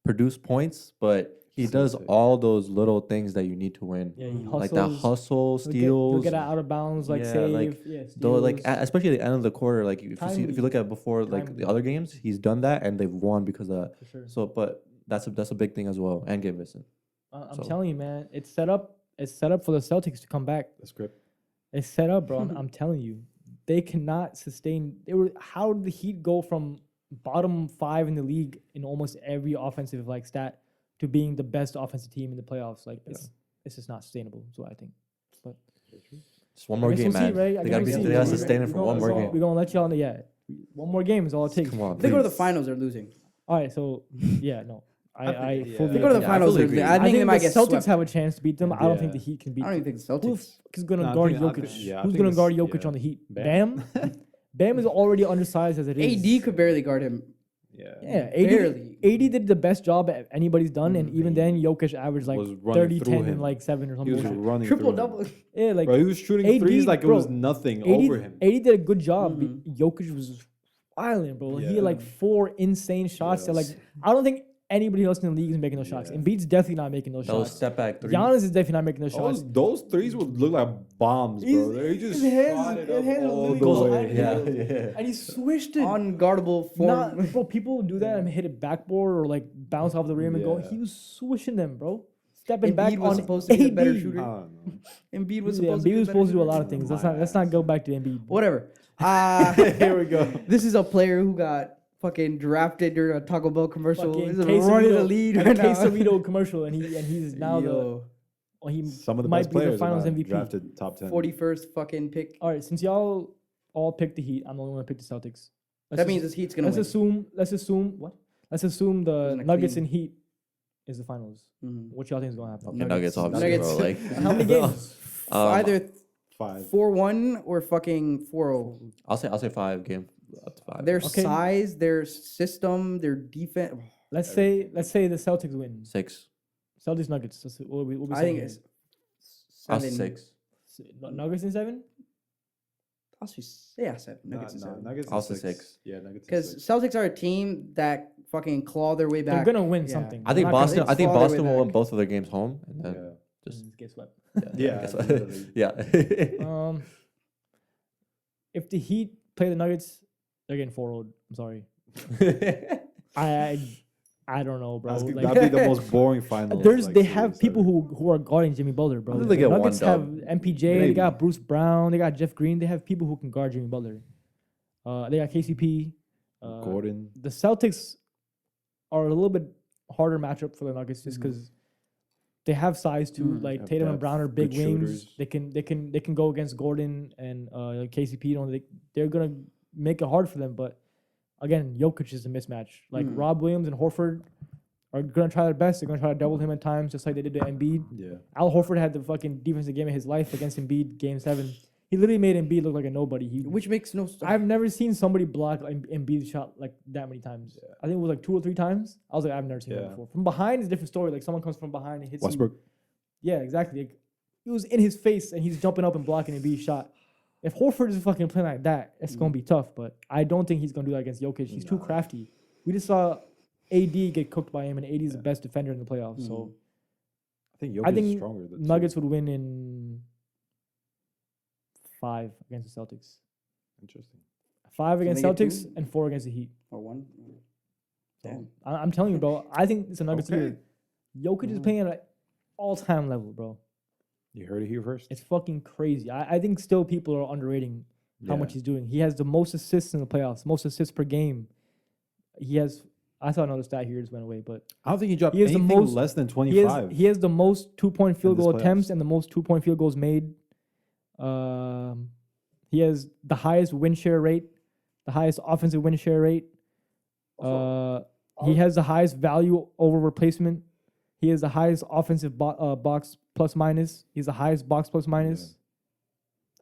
S4: produce points, but he
S1: Still
S4: does
S1: sick.
S4: all those little things that you need to win.
S3: Yeah, he
S4: Like that
S3: hustles.
S4: hustle,
S3: He'll
S4: steals.
S3: get out of bounds, like
S4: Yeah,
S3: save.
S4: like,
S3: yeah,
S4: Though, like
S3: steals.
S4: especially at the end of the quarter, like if
S3: Timely.
S4: you look at before like
S3: Timely.
S4: the other games, he's done that and they've won because of that.
S3: For sure.
S4: So, but that's a big thing as well. And Gabe Vincent.
S3: I'm
S4: so-
S3: telling you, man, it's set up. It's set up for the Celtics to come back.
S1: The script.
S3: It's set up, bro. I'm telling you, they cannot sustain. How did the Heat go from bottom 5 in the league in almost every offensive like stat to being the best offensive team in the playoffs? Like it's just not sustainable. Is what I think. But
S4: Just one more
S3: I guess
S4: game,
S3: we'll see,
S4: man.
S3: right? I
S4: They
S3: guess
S4: gotta
S3: we'll see.
S4: they gotta
S3: We're
S4: sustain it
S3: gonna-
S4: for one more
S3: so
S4: game.
S3: We're gonna let y'all know. Yeah, one more game is all it takes.
S4: Come on,
S2: If they go to the
S4: please.
S2: finals, they're losing.
S3: All right, so yeah, no, I
S2: If
S3: fully
S2: they go to the
S4: Yeah, I
S2: finals,
S4: fully
S2: they're-
S4: agree.
S2: I think they might
S3: the
S2: get
S3: Celtics
S2: swept.
S3: have a chance to beat them. I don't think the
S1: Yeah.
S3: Heat can beat
S2: I don't
S3: them.
S2: even think the
S3: Who
S2: Celtics.
S3: is going to
S1: Nah, I
S3: guard
S1: think- I
S3: Jokic?
S1: think- yeah, I
S3: Who's
S1: think
S3: going to guard
S1: it's-
S3: Jokic
S1: yeah.
S3: on the Heat?
S1: Bam.
S3: Bam. Bam is already undersized as it is.
S2: AD could barely guard him.
S1: Yeah.
S3: Yeah,
S2: Barely.
S3: 80 did the best job anybody's done, and even then, Jokic averaged like
S1: Was running
S3: 30,
S1: through
S3: 10,
S1: him.
S3: and like 7 or
S1: He
S3: something.
S1: was
S3: bullshit.
S1: running
S2: Triple
S1: through him.
S2: double.
S3: Yeah, like
S1: Bro, he was shooting
S3: AD,
S1: threes like
S3: bro,
S1: it was nothing
S3: 80,
S1: over him.
S3: 80 did a good job. Jokic was violent, bro. He had like 4 insane shots that like
S1: Yes.
S3: I don't think anybody else in the league is making those shots.
S1: Yeah.
S3: Embiid's definitely not making those
S4: That was
S3: shots.
S4: step back 3.
S3: Giannis is definitely not making those shots.
S1: Those threes would look like bombs, bro. They just
S3: his hands-
S1: shot it
S3: his
S1: up
S3: hands are
S1: all
S3: literally
S1: the
S3: going
S1: way.
S3: high.
S4: Yeah.
S3: And he swished it.
S2: Unguardable form.
S3: Not, bro, people do that and hit it backboard or like bounce off the rim and go.
S1: Yeah.
S3: He was swishing them, bro. Stepping back
S2: Embiid was
S3: on
S2: supposed to be a better
S3: AD.
S2: shooter.
S1: I don't know.
S2: Embiid was
S3: Yeah,
S2: supposed to
S3: Embiid
S2: be
S3: was
S2: a
S3: supposed to do a
S2: better
S3: lot of
S2: shooter.
S3: things. Let's not go back to Embiid.
S2: Whatever.
S1: Here we go.
S2: This is a player who got fucking drafted during a Taco Bell commercial.
S3: Fucking
S2: He's running the
S3: Quesarito-
S2: lead
S3: a
S2: right now.
S3: Quesarito commercial, and he's now
S2: Yo,
S3: he
S1: Some of the
S3: might
S1: best
S3: be the
S1: players
S3: Finals
S1: are
S3: MVP.
S1: drafted top 10.
S2: 41st fucking pick.
S3: All right, since y'all all picked the Heat, I'm the only one to pick the Celtics.
S2: That means this Heat's gonna
S3: let's
S2: win.
S3: assume what? Let's assume the
S2: Isn't it
S3: Nuggets
S2: clean?
S3: and Heat is the finals.
S2: Mhm.
S3: What y'all think is gonna happen?
S4: Okay,
S2: Nuggets.
S4: Nuggets, obviously,
S2: Nuggets.
S4: bro. Like,
S3: How many games?
S2: Either
S1: 5.
S2: 4-1 or fucking 4-0.
S4: I'll say 5 game up to 5.
S2: Their
S3: Okay.
S2: size, their system, their defense.
S3: Let's say the Celtics win.
S4: 6.
S3: Celtics Nuggets. We'll be
S2: I think
S3: saying
S2: it's
S4: I'll
S2: 7.
S4: say 6.
S3: Nuggets in 7.
S2: I'll say 7. Nuggets is 7.
S1: Nuggets
S4: I'll
S1: is
S4: say
S1: 6.
S4: 6.
S1: Yeah, Nuggets is
S2: Because
S1: 6.
S2: Celtics are a team that fucking claw their way
S3: They're
S2: back.
S3: gonna win
S2: Yeah.
S3: something.
S4: I think
S3: They're not gonna
S4: Boston. I think
S2: fall their
S4: Boston
S2: way
S4: will win
S2: back.
S4: both of their games home, and then
S1: Yeah.
S4: just
S3: get swept.
S1: Yeah,
S4: guess-
S1: literally.
S4: yeah.
S3: If the Heat play the Nuggets, they're getting 4-0. I'm sorry. I don't know, bro. Like,
S1: That'd be the most boring final.
S3: they have people who are guarding Jimmy Butler, bro.
S4: I think
S3: The
S4: they get one
S3: Nuggets have
S4: dub.
S3: MPJ, they
S1: Maybe.
S3: got Bruce Brown, they got Jeff Green. They have people who can guard Jimmy Butler. They got KCP.
S1: Gordon.
S3: The Celtics are a little bit harder matchup for the Nuggets just because they have size too. Like
S1: Have
S3: Tatum and
S1: depth,
S3: Brown are big
S1: good
S3: wings.
S1: shooters.
S3: They can go against Gordon and KCP. You know, they're gonna make it hard for them. But again, Jokic is a mismatch. Like Rob Williams and Horford are gonna try their best. They're gonna try to double him at times, just like they did to Embiid.
S1: Yeah.
S3: Al Horford had the fucking defensive game of his life against Embiid, Game 7. He literally made Embiid look like a nobody.
S2: Which makes no sense.
S3: I've never seen somebody block Embiid's shot like that many times. I think it was like 2 or 3 times. I was like, I've never seen that
S1: Yeah.
S3: before. From behind is a different story. Like someone comes from behind and hits him.
S1: Westbrook.
S3: Yeah, exactly. Like, he was in his face and he's jumping up and blocking Embiid's shot. If Horford is fucking playing like that, it's gonna be tough. But I don't think he's gonna do that against Jokic. He's too crafty. We just saw AD get cooked by him, and AD is the best defender in the playoffs. So
S1: I think Jokic
S3: I
S1: is
S3: think
S1: stronger. Than
S3: Nuggets would win in 5 against the Celtics.
S1: Interesting.
S3: 5 against
S2: they get
S3: Celtics
S2: 2?
S3: and 4 against the Heat.
S2: Or 1. Damn.
S3: I'm telling you, bro. I think it's a Nuggets
S1: Okay.
S3: year. Jokic is playing at an all-time level, bro.
S1: You heard it here first.
S3: It's fucking crazy. I think still people are underrating how much
S1: Yeah.
S3: he's doing. He has the most assists in the playoffs, most assists per game. He has. I saw another stat here just went away, but
S1: I don't think he dropped
S3: He is the
S1: anything
S3: most-
S1: less than
S3: he
S1: 25.
S3: has the most 2-point field
S1: this
S3: goal
S1: playoffs.
S3: attempts and the most 2-point field goals made. He has the highest win share rate, the highest offensive win share rate. He has the highest value over replacement. He has the highest offensive box plus minus. He's the highest box plus minus.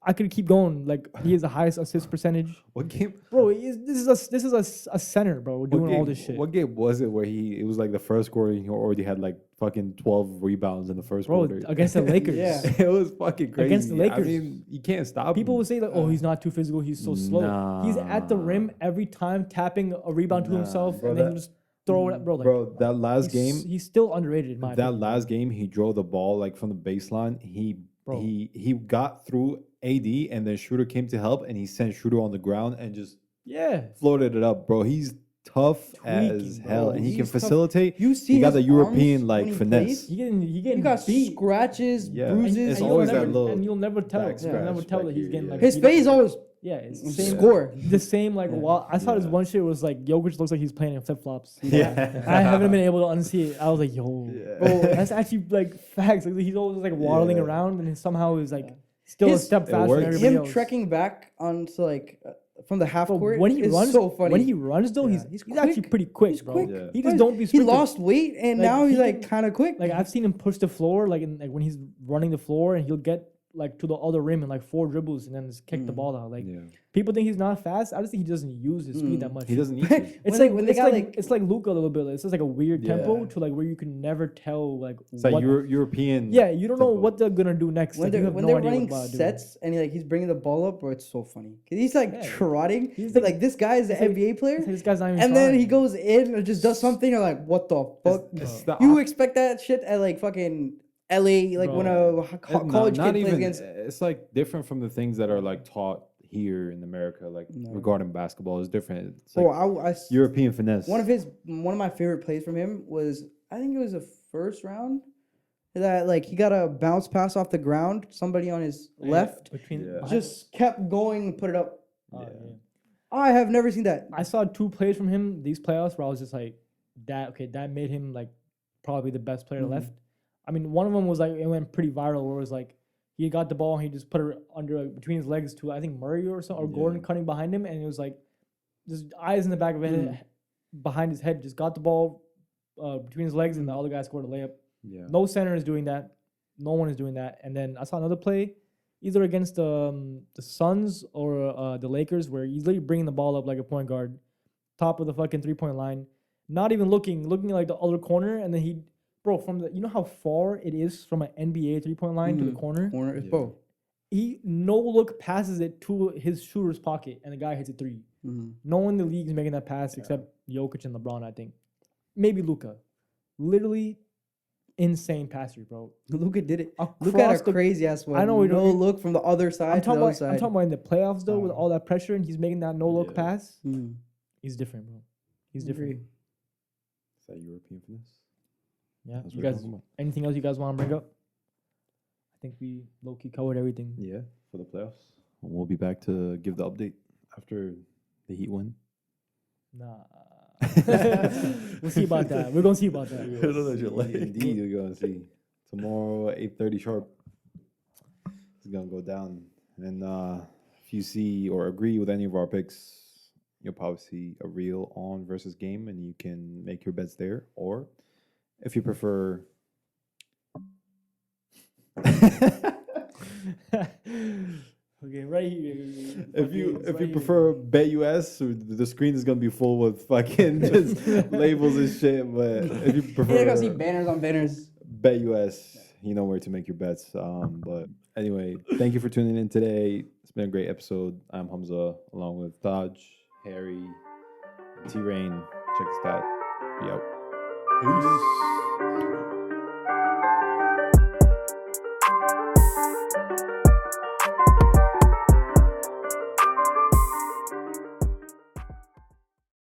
S3: I could keep going. Like he has the highest assist percentage,
S1: What game?
S3: bro. This is a center, bro.
S1: What
S3: Doing all
S1: game-
S3: this shit,
S1: What game was it where it was like the first quarter he already had like fucking 12 rebounds in the first
S3: bro.
S1: quarter.
S3: Against the Lakers.
S2: Yeah.
S1: It was fucking crazy.
S3: Against the Lakers.
S1: I mean, you can't stop
S3: People
S1: him.
S3: will say like, "Oh, he's not too physical. He's so slow." He's at the rim every time, tapping a rebound to himself,
S1: bro,
S3: and then
S1: that-
S3: he'll just throw it. Bro, like,
S1: Bro, that last game,
S3: he's still underrated in my
S1: that
S3: opinion.
S1: last game, he drove the ball like from the baseline.
S3: Bro.
S1: He got through AD, and then Shooter came to help, and he sent Shooter on the ground and just
S3: Yeah,
S1: floated it up, bro. He's tough as
S3: Tweaking,
S1: hell,
S3: bro.
S1: and he can
S2: He's tough.
S1: facilitate.
S2: You see
S1: he got
S2: his
S1: the European
S2: arms
S1: like
S2: when he
S1: finesse.
S2: plays?
S3: he
S2: You
S3: getting
S2: got
S3: beat.
S2: scratches,
S1: Yeah.
S2: bruises.
S1: It's
S3: you'll
S1: always
S3: never,
S1: that little
S3: and you'll never tell.
S1: back
S3: You'll never
S1: scratch
S3: tell
S1: back
S3: that he's
S1: here,
S3: getting
S1: yeah.
S3: like
S2: His
S3: beat up.
S2: face always
S3: Yeah, it's the same.
S2: score.
S3: The same like I saw this
S1: Yeah.
S3: one shit was like Jokic looks like he's playing in flip flops.
S1: Yeah.
S3: I haven't been able to unsee it. I was like, yo,
S1: Yeah.
S3: bro, that's actually like facts. Like he's always like waddling
S1: Yeah.
S3: around, and somehow he's like still a
S2: His-
S3: step
S1: It
S3: faster than
S1: works.
S3: everybody
S2: Him
S3: else.
S2: trekking back onto like from the half
S3: Bro,
S2: court
S3: when he
S2: is
S3: runs,
S2: so funny.
S3: when he runs though,
S2: Yeah.
S3: he's
S2: He's
S3: actually
S2: quick.
S3: pretty quick,
S2: He's
S3: bro.
S2: quick.
S1: Yeah.
S3: He just don't be
S2: He
S3: sprinting.
S2: lost weight and
S3: Like,
S2: now he's
S3: he
S2: like
S3: can-
S2: kind of quick.
S3: Like I've seen him push the floor, like when he's running the floor, and he'll get like to the other rim in like 4 dribbles, and then just kick the ball out. Like
S1: Yeah.
S3: people think he's not fast. I just think he doesn't use his speed that much.
S1: He doesn't need to.
S3: It's
S2: When they got, like-
S3: it's like Luka a little bit. Like, it's just like a weird tempo
S1: Yeah.
S3: to like where you can never tell like
S1: It's like
S3: what.
S1: European.
S3: Yeah, you don't know
S1: tempo.
S3: what they're gonna do next.
S2: when
S3: Like, you
S2: they're
S3: have
S2: when
S3: no
S2: they're
S3: idea what
S2: running
S3: they're doing.
S2: sets and he's bringing the ball up, bro, it's so funny. 'Cause he's like
S3: Yeah.
S2: trotting.
S3: He's
S2: He's
S3: like-
S2: like this guy is an
S3: he's like-
S2: NBA player,
S3: It's like, this guy's not even
S2: and then he
S3: trying.
S2: goes in and just does something. You're like, what the fuck?
S1: It's the
S2: You
S1: op-
S2: expect that shit at like fucking LA, like when
S3: Bro.
S2: a
S1: It's
S2: college
S1: not
S2: kid plays
S1: even.
S2: against.
S1: It's like different from the things that are like taught here in America, like regarding basketball. Is different. It's like
S2: Bro,
S1: European finesse.
S2: one of my favorite plays from him was, I think it was the first round, that like he got a bounce pass off the ground, somebody on his left
S3: between
S1: Yeah.
S2: just kept going and put it up.
S3: yeah.
S2: I have never seen that.
S3: I saw 2 plays from him these playoffs where I was just like, that made him like probably the best player left. I mean, one of them was like, it went pretty viral where it was like, he got the ball and he just put it under between his legs to, I think, Murray or something, or Gordon cutting behind him. And it was like, just eyes in the back of his head, behind his head, just got the ball between his legs and the other guy scored a layup.
S1: Yeah.
S3: No center is doing that. No one is doing that. And then I saw another play, either against the Suns or the Lakers, where he's literally bringing the ball up like a point guard, top of the fucking 3-point line, not even looking like the other corner, and then from the, you know how far it is from an NBA 3-point line to the corner?
S2: Bro.
S3: He no look passes it to his shooter's pocket, and the guy hits a 3. No one in the league is making that pass except Jokic and LeBron, I think. Maybe Luka. Literally insane passer, bro.
S2: Luka did it.
S3: Across
S2: Luka had a
S3: the-
S2: crazy ass one.
S3: I know we
S2: no
S3: don't-
S2: look from the other side
S3: I'm
S2: to the other
S3: talking
S2: side.
S3: about in the playoffs though, with all that pressure, and he's making that no look pass. He's different, bro. He's different.
S2: Agree.
S1: Is that European finesse?
S3: Yeah.
S1: That's
S3: You
S1: what we're
S3: guys,
S1: talking about.
S3: anything else you guys want to bring up? I think we low key covered everything.
S1: Yeah, for the playoffs. We'll be back to give the update after the Heat win.
S3: Nah. We'll see about that. We're gonna see about that.
S1: Indeed, we're gonna see tomorrow at 8:30 sharp. It's gonna go down, and if you see or agree with any of our picks, you'll probably see a real on versus game, and you can make your bets there. Or if you prefer,
S3: Okay, right here.
S1: if you prefer Bet US, the screen is gonna be full with fucking just labels and shit. But if you prefer,
S2: You're gonna see banners on banners.
S1: Bet US, you know where to make your bets. But anyway, thank you for tuning in today. It's been a great episode. I'm Hamza, along with Taj, Harry, T Rain. Check this out. Be out.
S4: Peace.